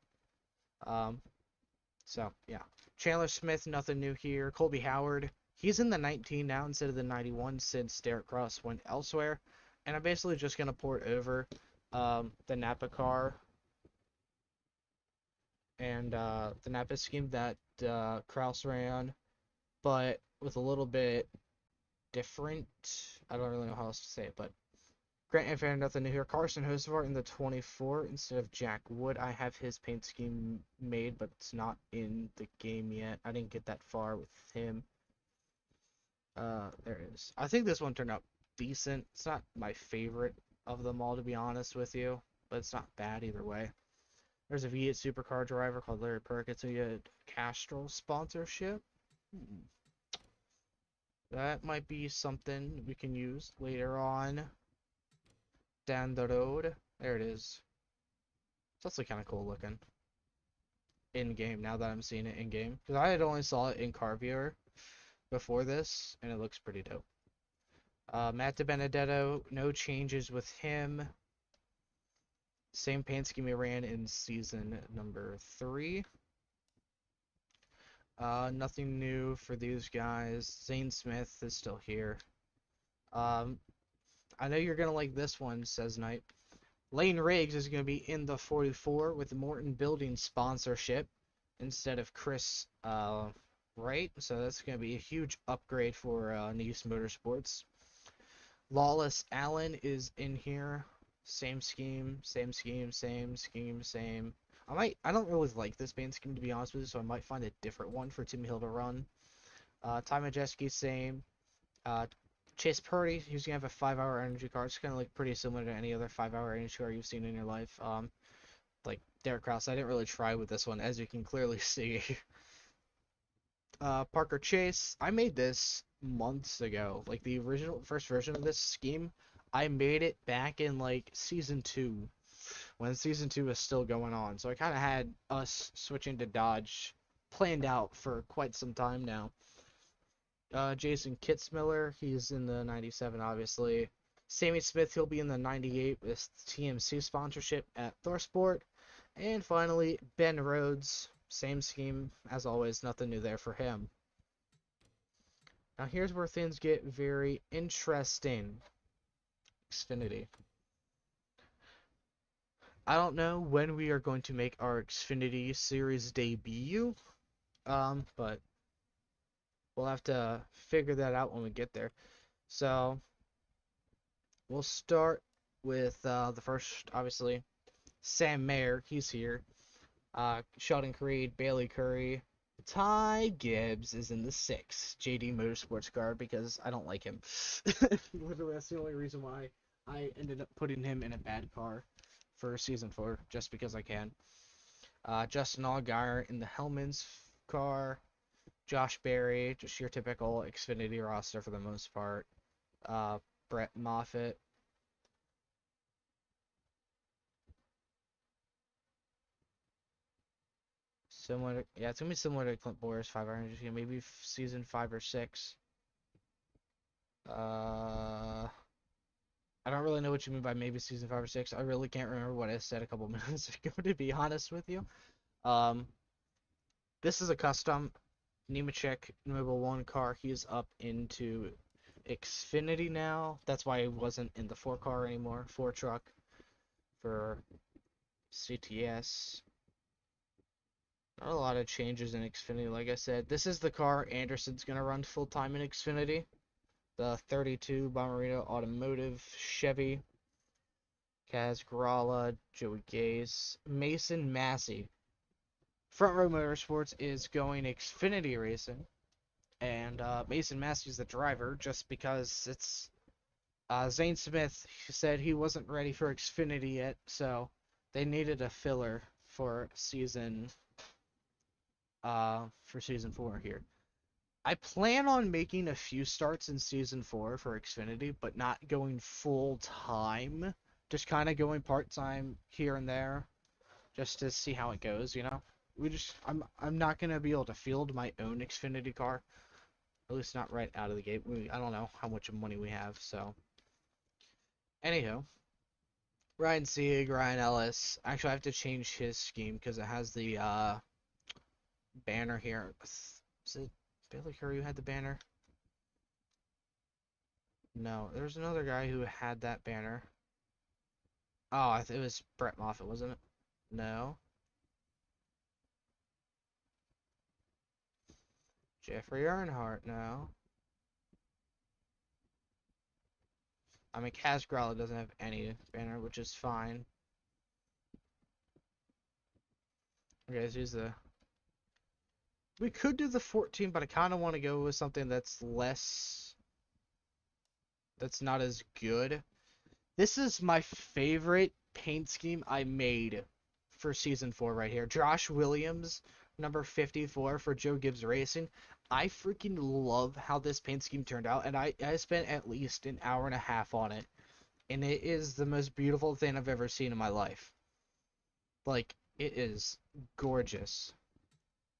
So yeah. Chandler Smith, nothing new here. Colby Howard, he's in the 19 now instead of the 91 since Derek Cross went elsewhere. And I'm basically just going to port over the Napa car and the Napa scheme that Kraus ran, but with a little bit different. I don't really know how else to say it, but Grant and Fan, nothing new here. Carson Hocevar in the 24 instead of Jack Wood. I have his paint scheme made, but it's not in the game yet. I didn't get that far with him. There it is. I think this one turned out decent. It's not my favorite of them all, to be honest with you, but it's not bad either way. There's a V8 supercar driver called Larry Perkins who had Castrol sponsorship. That might be something we can use later on down the road. There it is. It's also kind of cool looking in game now that I'm seeing it in game, because I had only saw it in Car Viewer before this, and it looks pretty dope. Matt DiBenedetto, no changes with him. Same paint scheme we ran in season number 3. Nothing new for these guys. Zane Smith is still here. I know you're gonna like this one, says Knight. Lane Riggs is gonna be in the 44 with the Morton Building sponsorship instead of Chris Wright. So that's gonna be a huge upgrade for Nice Motorsports. Lawless Allen is in here. Same scheme, same scheme, same scheme, same. I don't really like this paint scheme, to be honest with you, so I might find a different one for Tim Hill to run. Ty Majeski, same. Uh, Chase Purdy, he's gonna have a 5-hour energy car. It's gonna look pretty similar to any other 5-hour energy car you've seen in your life. Like Derek Cross, I didn't really try with this one, as you can clearly see. Parker Chase, I made this months ago. Like the original first version of this scheme, I made it back in like season 2, when season 2 was still going on. So I kind of had us switching to Dodge planned out for quite some time now. Jason Kitzmiller, he's in the 97, obviously. Sammy Smith, he'll be in the 98 with TMC sponsorship at ThorSport. And finally, Ben Rhodes, same scheme as always, nothing new there for him. Now here's where things get very interesting. Xfinity. I don't know when we are going to make our Xfinity Series debut, but we'll have to figure that out when we get there. So we'll start with the first, obviously, Sam Mayer. He's here. Sheldon Creed, Bailey Curry, Ty Gibbs is in the 6 JD Motorsports car because I don't like him. Literally, that's the only reason why I ended up putting him in a bad car for season 4, just because I can. Justin Allgaier in the Hellman's car. Josh Berry, just your typical Xfinity roster for the most part. Brett Moffitt. Similar to, yeah, it's gonna be similar to Clint Boyer's 5-hour energy, maybe season 5 or 6. I don't really know what you mean by maybe season 5 or 6. I really can't remember what I said a couple minutes ago, to be honest with you. This is a custom Nemechek Mobile 1 car. He's up into Xfinity now. That's why he wasn't in the 4 car anymore. 4 truck for CTS. Not a lot of changes in Xfinity, like I said. This is the car Anderson's going to run full-time in Xfinity. The 32 Bommarito Automotive Chevy. Kaz Grala, Joey Gase, Mason Massey. Front Row Motorsports is going Xfinity Racing. And Mason Massey's the driver, just because it's Zane Smith said he wasn't ready for Xfinity yet, so they needed a filler for season 4 here. I plan on making a few starts in season 4 for Xfinity, but not going full time. Just kind of going part time here and there, just to see how it goes. You know, I'm not gonna be able to field my own Xfinity car, at least not right out of the gate. I don't know how much money we have, so. Anyhow, Ryan Sieg, Ryan Ellis. Actually, I have to change his scheme because it has the banner here. Is it Bailey Curry who had the banner? No, there's another guy who had that banner. Oh, it was Brett Moffitt, wasn't it? No. Jeffrey Earnhardt, no. I mean, Kaz Grala doesn't have any banner, which is fine. Okay, so here's the... We could do the 14, but I kind of want to go with something that's less... That's not as good. This is my favorite paint scheme I made for season 4 right here. Josh Williams, number 54 for Joe Gibbs Racing. I freaking love how this paint scheme turned out, and I spent at least an hour and a half on it. And it is the most beautiful thing I've ever seen in my life. Like, it is gorgeous.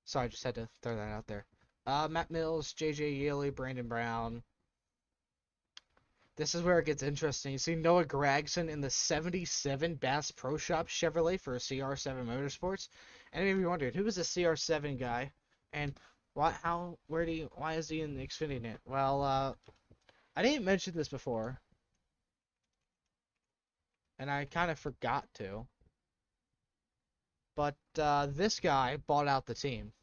So I just had to throw that out there. Matt Mills, JJ Yeley, Brandon Brown. This is where it gets interesting. You see Noah Gragson in the 77 Bass Pro Shop Chevrolet for CR7 Motorsports. And maybe you wondered, who is a CR7 guy? And why is he in the Xfinity Net? Well, I didn't mention this before. And I kind of forgot to. But this guy bought out the team.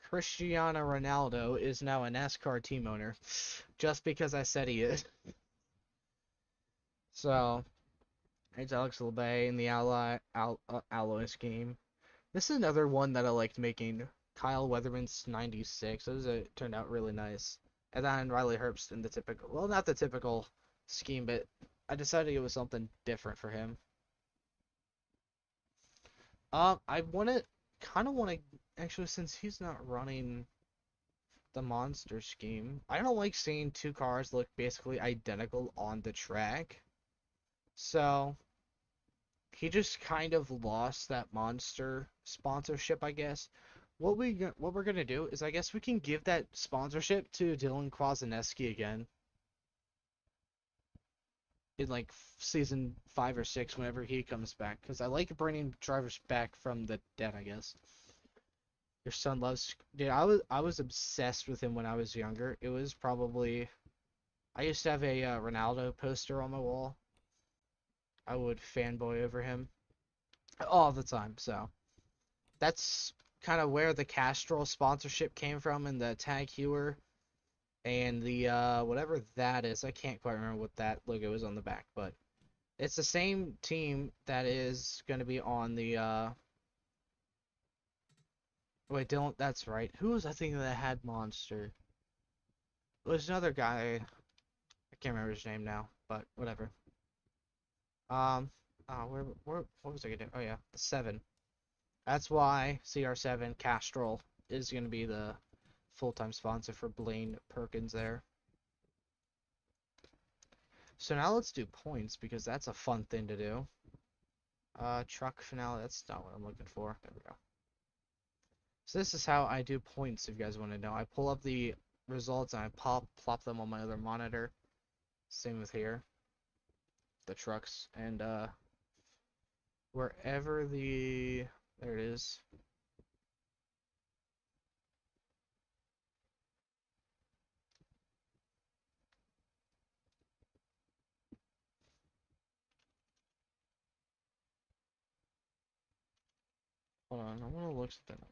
Cristiano Ronaldo is now a NASCAR team owner, just because I said he is. So, it's Alex Labay in the Alloy scheme. This is another one that I liked making. Kyle Weatherman's 96. It turned out really nice. And then Riley Herbst in the typical, well, not the typical scheme, but I decided it was something different for him. I kind of want to, actually, since he's not running the monster scheme, I don't like seeing two cars look basically identical on the track. So he just kind of lost that monster sponsorship, I guess. What we're gonna do is I guess we can give that sponsorship to Dylan Kwasinski again in like season 5 or 6 whenever he comes back, because I like bringing drivers back from the dead, I guess. Your son loves, dude. I was obsessed with him when I was younger. It was probably, I used to have a Ronaldo poster on my wall. I would fanboy over him all the time. So that's kind of where the Castrol sponsorship came from, and the Tag Heuer and the whatever that is. I can't quite remember what that logo is on the back, but it's the same team that is going to be on the wait, don't, that's right. Who was I thinking that had Monster? It was another guy. I can't remember his name now, but whatever. What was I gonna do? Oh yeah, the 7. That's why CR7 Castrol is gonna be the full-time sponsor for Blaine Perkins there. So now let's do points, because that's a fun thing to do. Truck finale, that's not what I'm looking for. There we go. So this is how I do points, if you guys want to know. I pull up the results and I plop them on my other monitor. Same with here. The trucks, and wherever the, there it is. Hold on, I want to look something up.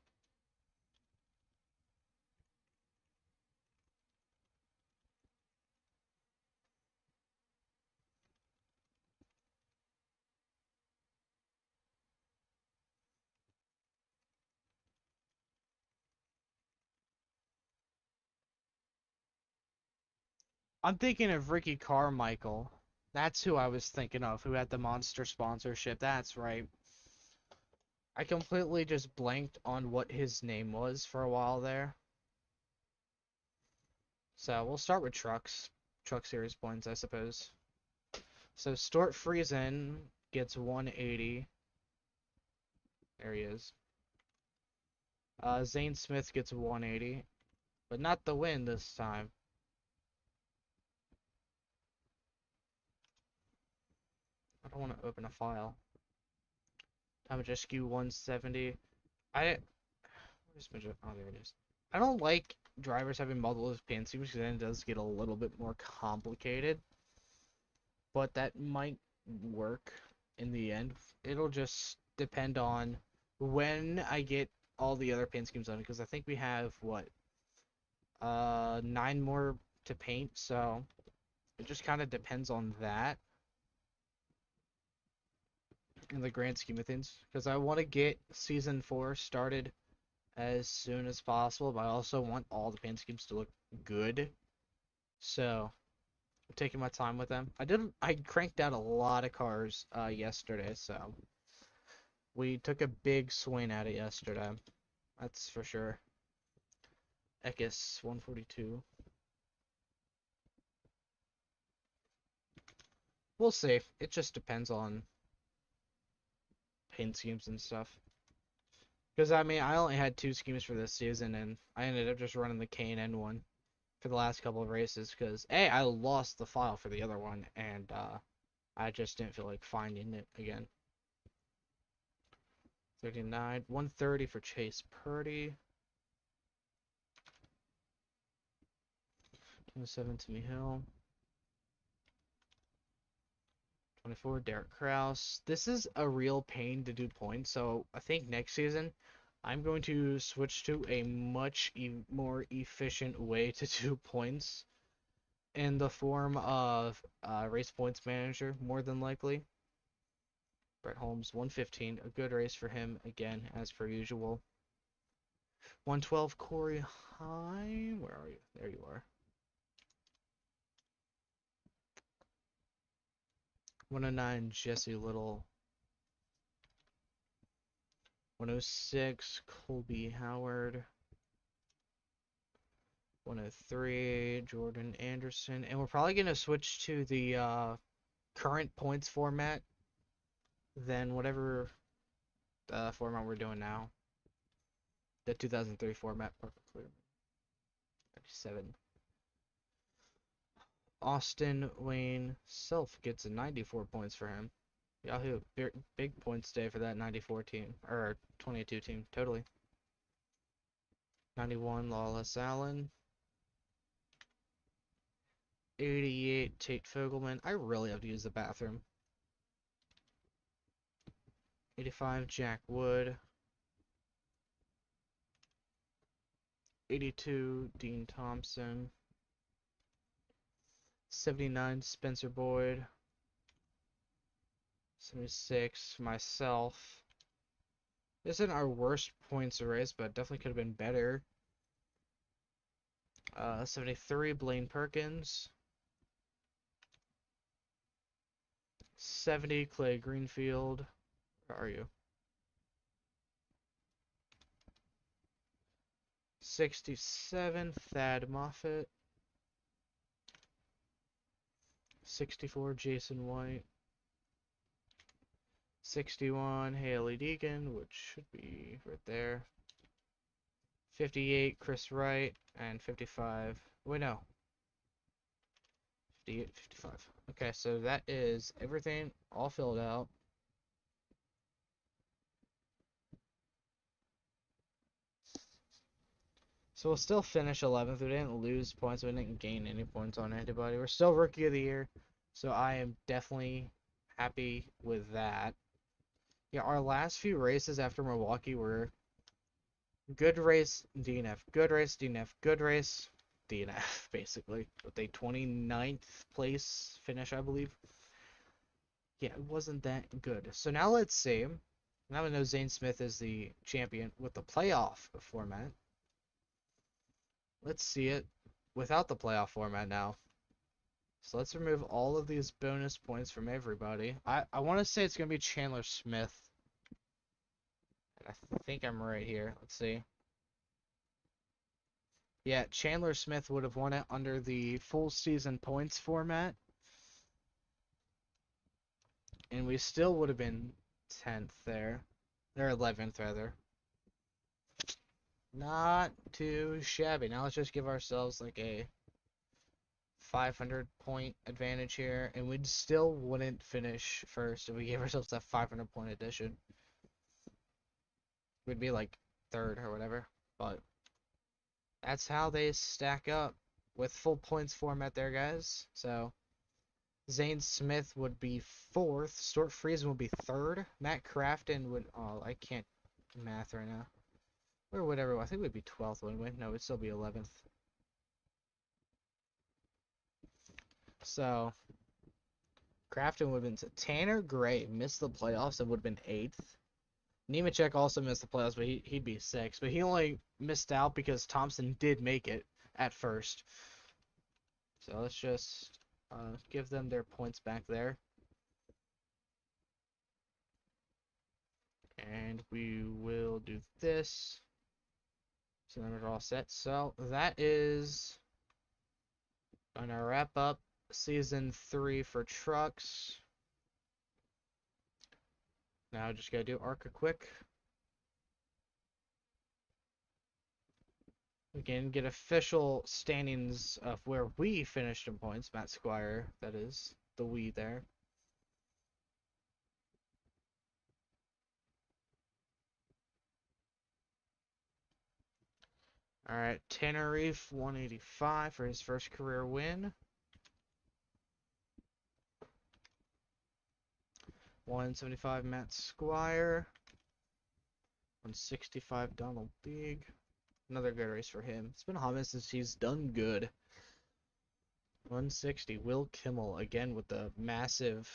I'm thinking of Ricky Carmichael. That's who I was thinking of, who had the Monster sponsorship. That's right. I completely just blanked on what his name was for a while there. So we'll start with trucks. Truck series points, I suppose. So Stuart Friesen gets 180. There he is. Zane Smith gets 180, but not the win this time. I don't want to open a file. Time to skew 170. Oh, there it is. I don't like drivers having multiple paint schemes, because then it does get a little bit more complicated. But that might work in the end. It'll just depend on when I get all the other paint schemes done, because I think we have what, 9 more to paint, so it just kind of depends on that in the grand scheme of things, because I want to get season 4 started as soon as possible, but I also want all the paint schemes to look good. So I'm taking my time with them. I cranked out a lot of cars yesterday, so we took a big swing at it yesterday. That's for sure. Ekis 142. We'll see. It just depends on paint schemes and stuff. Because I mean, I only had 2 schemes for this season, and I ended up just running the K&N one for the last couple of races, because I lost the file for the other one, and I just didn't feel like finding it again. 39, 130 for Chase Purdy. 27, Timmy Hill. 24, Derek Kraus. This is a real pain to do points, so I think next season I'm going to switch to a much more efficient way to do points in the form of race points manager, more than likely. Brett Holmes, 115, a good race for him again, as per usual. 112, Corey High, where are you? There you are. 109, Jesse Little. 106, Colby Howard. 103, Jordan Anderson. And we're probably going to switch to the current points format than whatever format we're doing now. The 2003 format. Perfectly. 97. Austin Wayne Self gets a 94 points for him. Yahoo, big points day for that 94 team, or 22 team, totally. 91, Lawless Allen. 88, Tate Fogelman. I really have to use the bathroom. 85, Jack Wood. 82, Dean Thompson. 79, Spencer Boyd. 76, myself. This isn't our worst points race, but definitely could have been better. 73, Blaine Perkins. 70, Clay Greenfield. Where are you? 67, Thad Moffitt. 64, Jason White. 61, Haley Deegan, which should be right there. 58, Chris Wright. And 55, wait, no. 58, 55. Okay, so that is everything all filled out. So we'll still finish 11th. We didn't lose points. We didn't gain any points on anybody. We're still Rookie of the Year. So I am definitely happy with that. Yeah, our last few races after Milwaukee were good race, DNF, good race, DNF, good race, DNF, basically. With a 29th place finish, I believe. Yeah, it wasn't that good. So now let's see. Now we know Zane Smith is the champion with the playoff format. Let's see it without the playoff format now. So let's remove all of these bonus points from everybody. I want to say it's going to be Chandler Smith. And I think I'm right here. Let's see. Yeah, Chandler Smith would have won it under the full season points format. And we still would have been 10th there. Or 11th, rather. Not too shabby. Now let's just give ourselves like a 500 point advantage here. And we still wouldn't finish first if we gave ourselves that 500 point addition. We'd be like third or whatever. But that's how they stack up with full points format there, guys. So Zane Smith would be fourth. Stuart Friesen would be third. Matt Crafton would... Oh, I can't math right now. Or whatever. I think we'd be 12th, wouldn't we? No, we'd still be 11th. So Crafton would have been... Tanner Gray missed the playoffs and would have been 8th. Nemechek also missed the playoffs, but he'd be 6th. But he only missed out because Thompson did make it at first. So let's just give them their points back there. And we will do this. So then we're all set. So that is gonna wrap up season 3 for trucks. Now just gotta do ARCA quick. Again, get official standings of where we finished in points. Matt Squire, that is the we there. Alright, Tenerife 185 for his first career win. 175 Matt Squire. 165 Donald Big. Another good race for him. It's been a hot minute since he's done good. 160 Will Kimmel again with the massive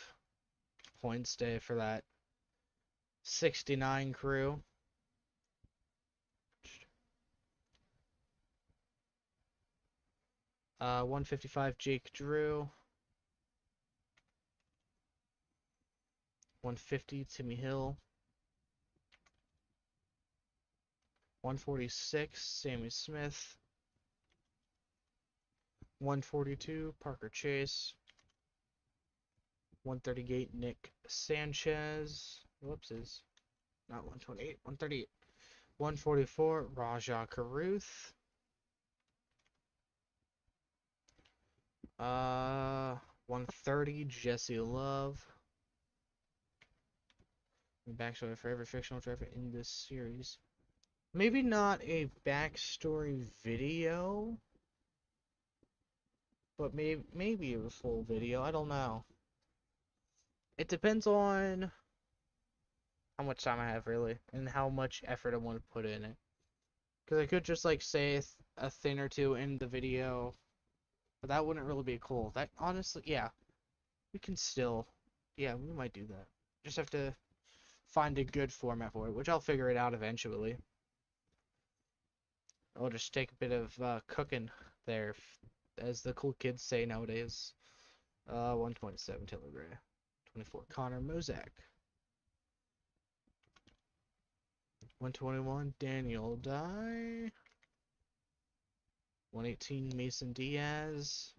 points day for that 69 crew. 155 Jake Drew. 150, Timmy Hill. 146, Sammy Smith. 142, Parker Chase. 138, Nick Sanchez. Whoopsies. Not 128, 138. 144, Raja Caruth. 130, Jesse Love. Backstory for every fictional driver in this series. Maybe not a backstory video, but maybe a full video. I don't know. It depends on how much time I have, really, and how much effort I want to put in it. Because I could just, like, say a thing or two in the video, but that wouldn't really be cool. That, honestly, yeah, we can still, yeah, we might do that. Just have to find a good format for it, which I'll figure it out eventually. I'll just take a bit of cooking there, as the cool kids say nowadays. 127, Taylor Gray. 24, Connor Mozak. 121, Daniel Dye. 118, Mason Diaz.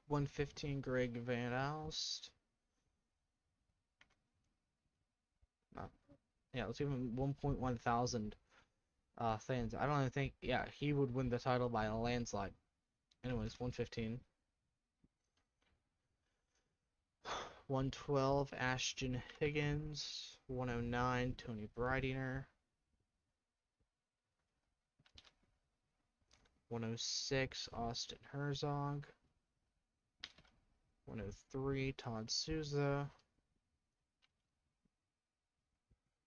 115, Greg Van Alst. Yeah, let's give him 1.1 thousand fans. I don't even think, yeah, he would win the title by a landslide. Anyways, 115. 112, Ashton Higgins. 109, Tony Breidinger. 106, Austin Herzog. 103, Todd Souza.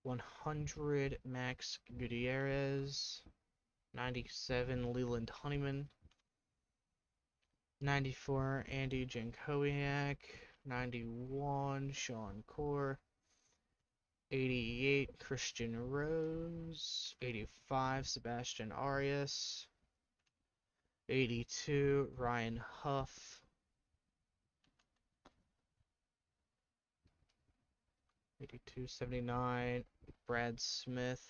100, Max Gutierrez. 97, Leland Honeyman. 94, Andy Jankowiak. 91, Sean Core. 88, Christian Rose. 85, Sebastian Arias. 82, Ryan Huff. 82, 79, Brad Smith.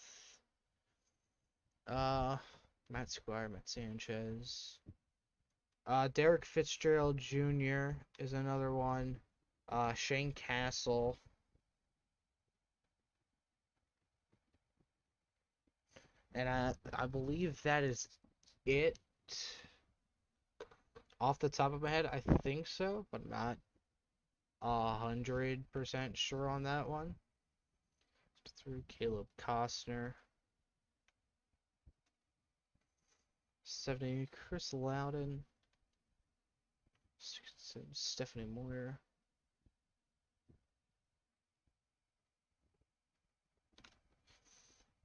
Matt Squire, Matt Sanchez. Derek Fitzgerald Jr. is another one. Shane Castle. And I believe that is it. Off the top of my head, I think so, but not 100% sure on that one. Through Caleb Costner. 70, Chris Loudon. 67, Stephanie Moyer.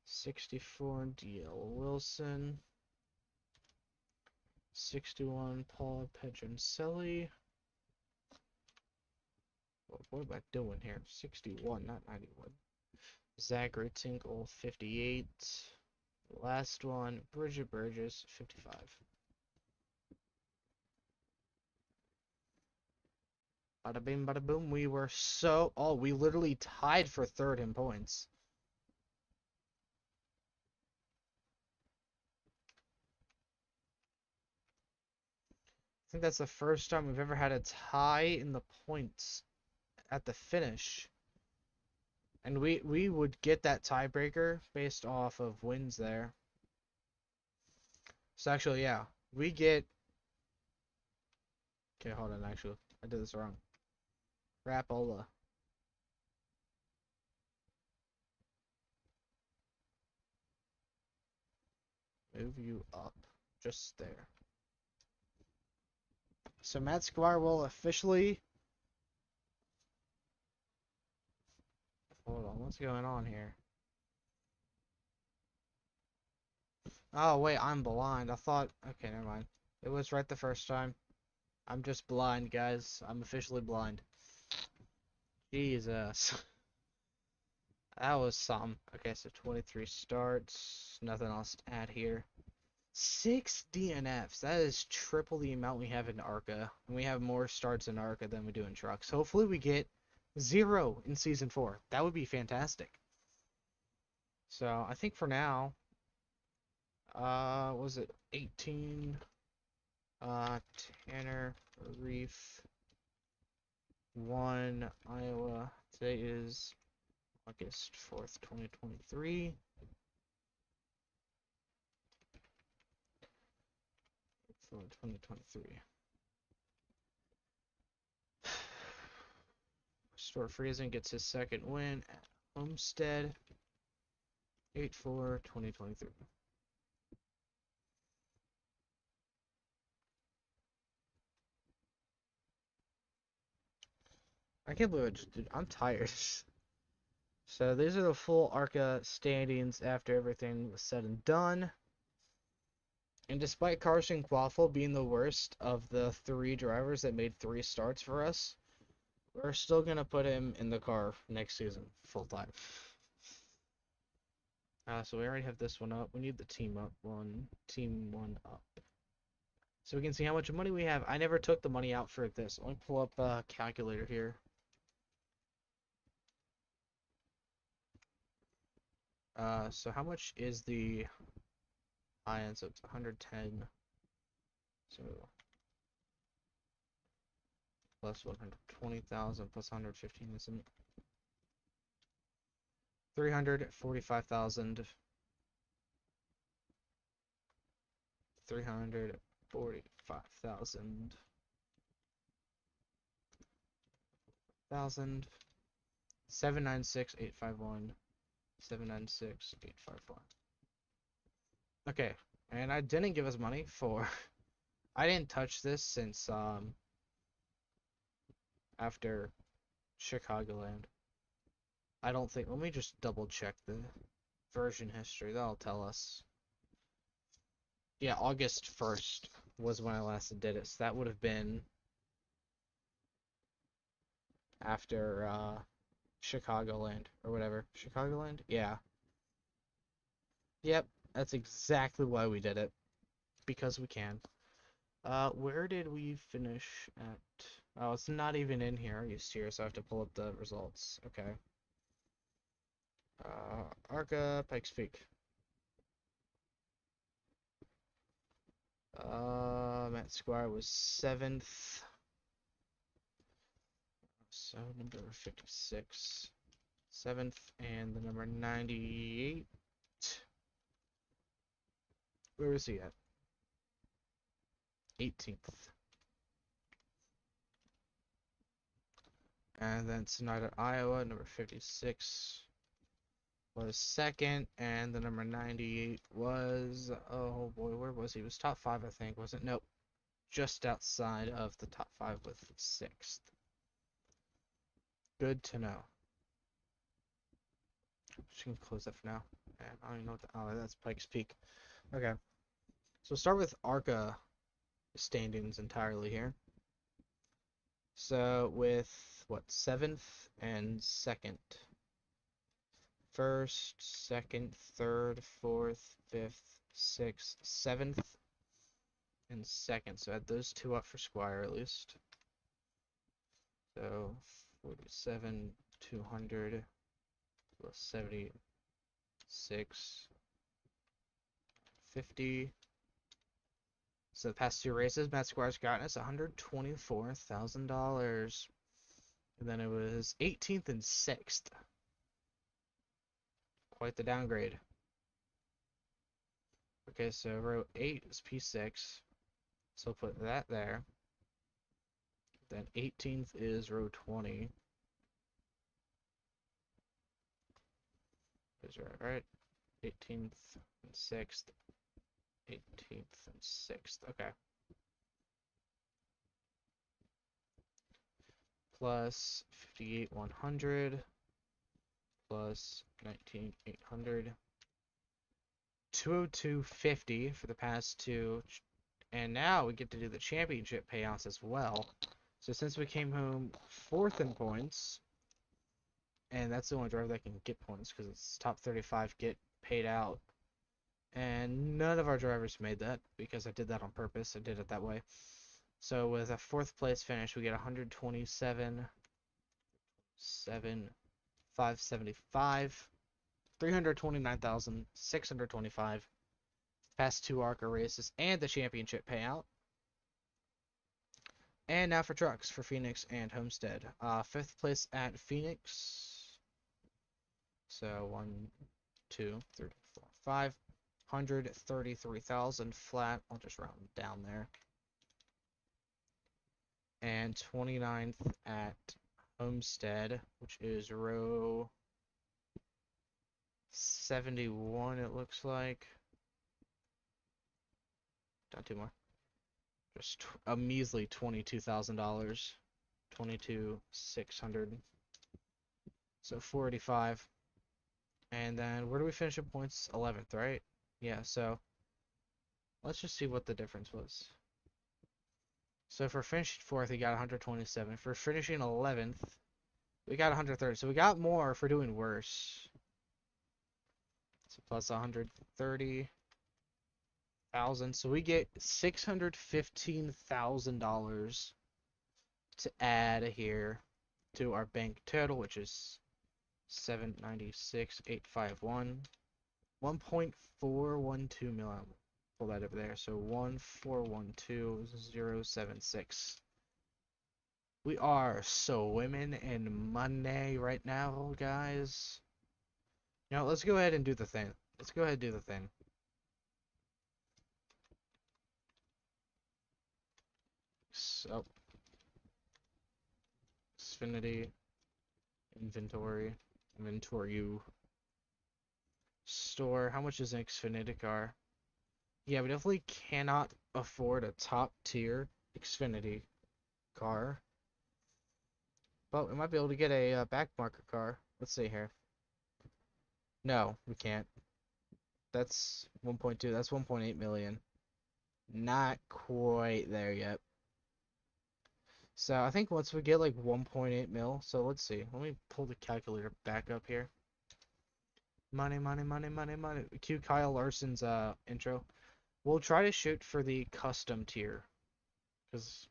64, D.L. Wilson. 61, Paul Pedroncelli. What am I doing here? 61, not 91. Zachary Tinkle, 58. Last one, Bridget Burgess, 55. Bada bing, bada boom. We were so... Oh, we literally tied for third in points. I think that's the first time we've ever had a tie in the points at the finish. And we would get that tiebreaker based off of wins there. So actually, yeah, we get... Okay, hold on, actually. I did this wrong. Rapola. Move you up. Just there. So Matt Squire will officially... Hold on, what's going on here? Oh, wait, I'm blind. I thought... Okay, never mind. It was right the first time. I'm just blind, guys. I'm officially blind. Jesus. That was some. Okay, so 23 starts. Nothing else to add here. 6 DNFs. That is triple the amount we have in ARCA. And we have more starts in ARCA than we do in trucks. Hopefully we get 0 in Season 4. That would be fantastic. So I think for now, was it 18? Tanner Reef 1, Iowa. Today is August 4th, 2023. 2023. Store Friesen gets his second win at Homestead. 8/4/2023. I can't believe it, dude. I'm tired. So these are the full ARCA standings after everything was said and done. And despite Carson Quaffle being the worst of the 3 drivers that made 3 starts for us, we're still going to put him in the car next season full time. So we already have this one up. We need the team one up. So we can see how much money we have. I never took the money out for this. Let me pull up a calculator here. So how much is the iron? So it's 110. So plus 120,000 plus 115 is 345,000. 345,000. 796,851. 796,851. Okay, and I didn't give us money for. I didn't touch this since after Chicagoland. I don't think. Let me just double check the version history. That'll tell us. Yeah, August 1st was when I last did it. So that would have been after Chicagoland or whatever. Chicagoland? Yeah. Yep, that's exactly why we did it. Because we can. Where did we finish at? Oh, it's not even in here. Are you serious? I have to pull up the results. Okay. ARCA, Pikes Peak. Matt Squire was 7th. So number 56. 7th, and the number 98. Where was he at? 18th. And then Sonata, Iowa, number 56 was 2nd, and the number 98 was, oh boy, where was he? He was top 5, I think, wasn't it? Nope. Just outside of the top 5 with 6th. Good to know. Just gonna close that for now. And I don't even know what the, oh, that's Pikes Peak. Okay. So start with ARCA standings entirely here. So with what, 7th and 2nd. 1st, 2nd, 3rd, 4th, 5th, 6th, 7th, and 2nd. So add those 2 up for Squire at least. So 47, 200 plus 76, 50. So the past 2 races, Matt Squire's gotten us $124,000. And then it was 18th and 6th. Quite the downgrade. Okay, so row 8 is P6. So put that there. Then 18th is row 20. Is right? 18th and 6th. 18th and 6th. Okay. Plus 58,100. Plus 19,800. 202.50 for the past 2. And now we get to do the championship payouts as well. So since we came home 4th in points, and that's the only driver that can get points because it's top 35 get paid out And none of our drivers made that because I did that on purpose. I did it that way. So with a 4th place finish, we get 127,575, 329,625, past 2 ARCA races, and the championship payout. And now for trucks for Phoenix and Homestead. 5th place at Phoenix. So 1, 2, 3, 4, 5. 133,000 flat. I'll just round down there. And 29th at Homestead, which is row 71, it looks like. Down 2 more. Just a measly $22,000. 22,600. So 485. And then where do we finish in points? 11th, right? Yeah, so let's just see what the difference was. So for finishing 4th, we got 127. For finishing 11th, we got 130. So we got more for doing worse. So plus 130,000. So we get $615,000 to add here to our bank total, which is 796,851. 1.412 million. Pull that over there. So 1412076. We are swimming in money right now, guys. Now let's go ahead and do the thing. Let's go ahead and do the thing. So, Xfinity, inventory, store. How much is an Xfinity car? Yeah, we definitely cannot afford a top tier Xfinity car. But we might be able to get a back market car. Let's see here. No, we can't. That's 1.2. That's 1.8 million. Not quite there yet. So I think once we get like 1.8 mil, so let's see. Let me pull the calculator back up here. Money, money, money, money, money. Cue Kyle Larson's intro. We'll try to shoot for the custom tier. Because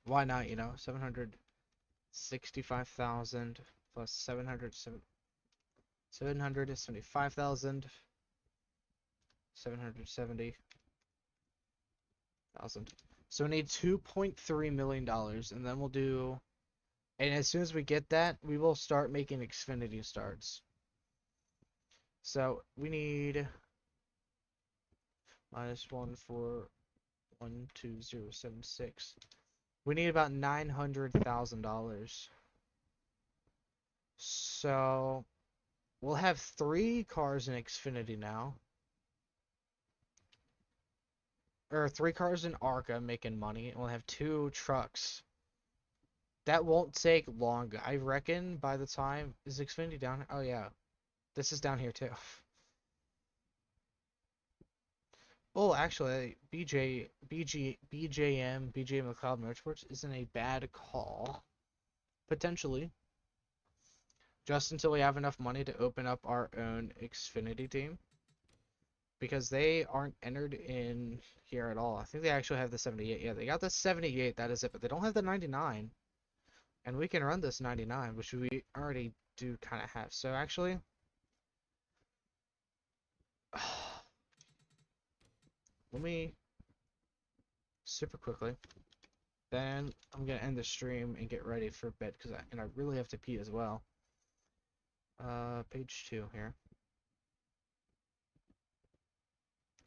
why not, you know? 765,000 plus 775,000. 770,000. So we need $2.3 million, and then we'll do. And as soon as we get that, we will start making Xfinity starts. So we need -1412076. We need about $900,000. So we'll have 3 cars in Xfinity now. Or 3 cars in ARCA making money, and we'll have 2 trucks. That won't take long. I reckon by the time... Is Xfinity down? Oh, yeah. This is down here, too. Oh, actually, BJ McLeod Motorsports isn't a bad call. Potentially. Just until we have enough money to open up our own Xfinity team. Because they aren't entered in here at all. I think they actually have the 78. Yeah, they got the 78, that is it. But they don't have the 99. And we can run this 99, which we already do kind of have. So actually... let me... super quickly. Then I'm going to end the stream and get ready for bed. And I really have to pee as well. Page 2 here.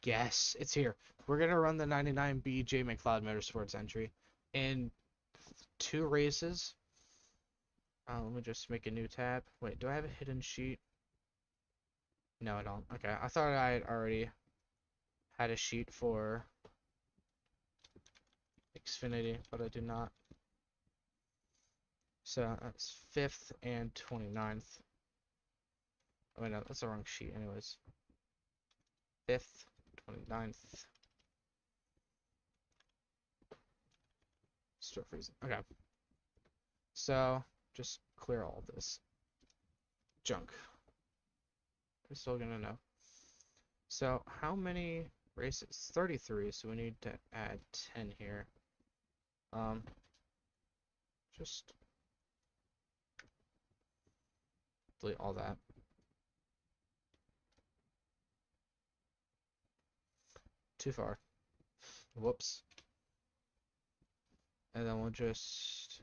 Yes, it's here. We're going to run the 99 BJ McLeod Motorsports entry in 2 races. Let me just make a new tab. Wait, do I have a hidden sheet? No, I don't. Okay, I thought I had already had a sheet for Xfinity, but I do not. So that's 5th and 29th. Oh, wait, no, that's the wrong sheet anyways. 5th, 29th. Store freezing. Okay. So, just clear all this junk. We're still gonna know. So how many races? 33, so we need to add 10 here. Um, just delete all that. Too far. Whoops. And then we'll just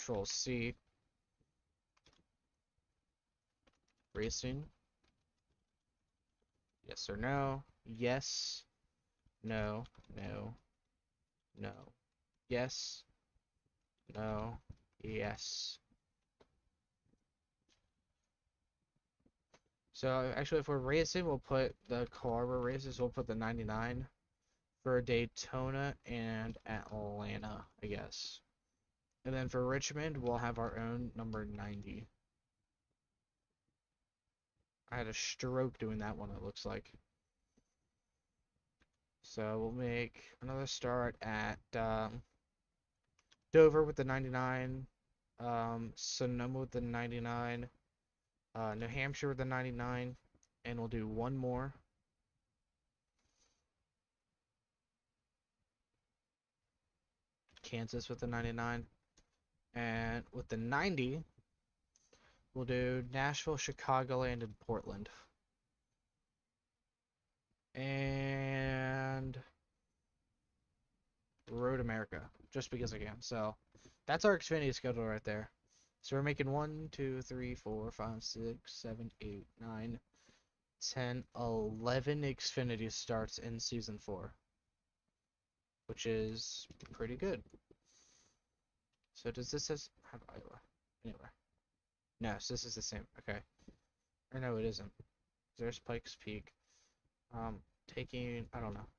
Control C. Racing. Yes or no? Yes. No. No. No. Yes. No. Yes. So actually, if we're racing, we'll put the car we're racing. So we'll put the 99 for Daytona and Atlanta, I guess. And then for Richmond, we'll have our own number 90. I had a stroke doing that one, it looks like. So we'll make another start at Dover with the 99, Sonoma with the 99, New Hampshire with the 99, and we'll do one more. Kansas with the 99. And with the 90, we'll do Nashville, Chicagoland, and Portland. And Road America, just because I can. So that's our Xfinity schedule right there. So we're making 1, 2, 3, 4, 5, 6, 7, 8, 9, 10, 11 Xfinity starts in Season 4. Which is pretty good. So does this have Iowa anywhere? No, so this is the same. Okay. Or no, it isn't. There's Pikes Peak. Taking, I don't know.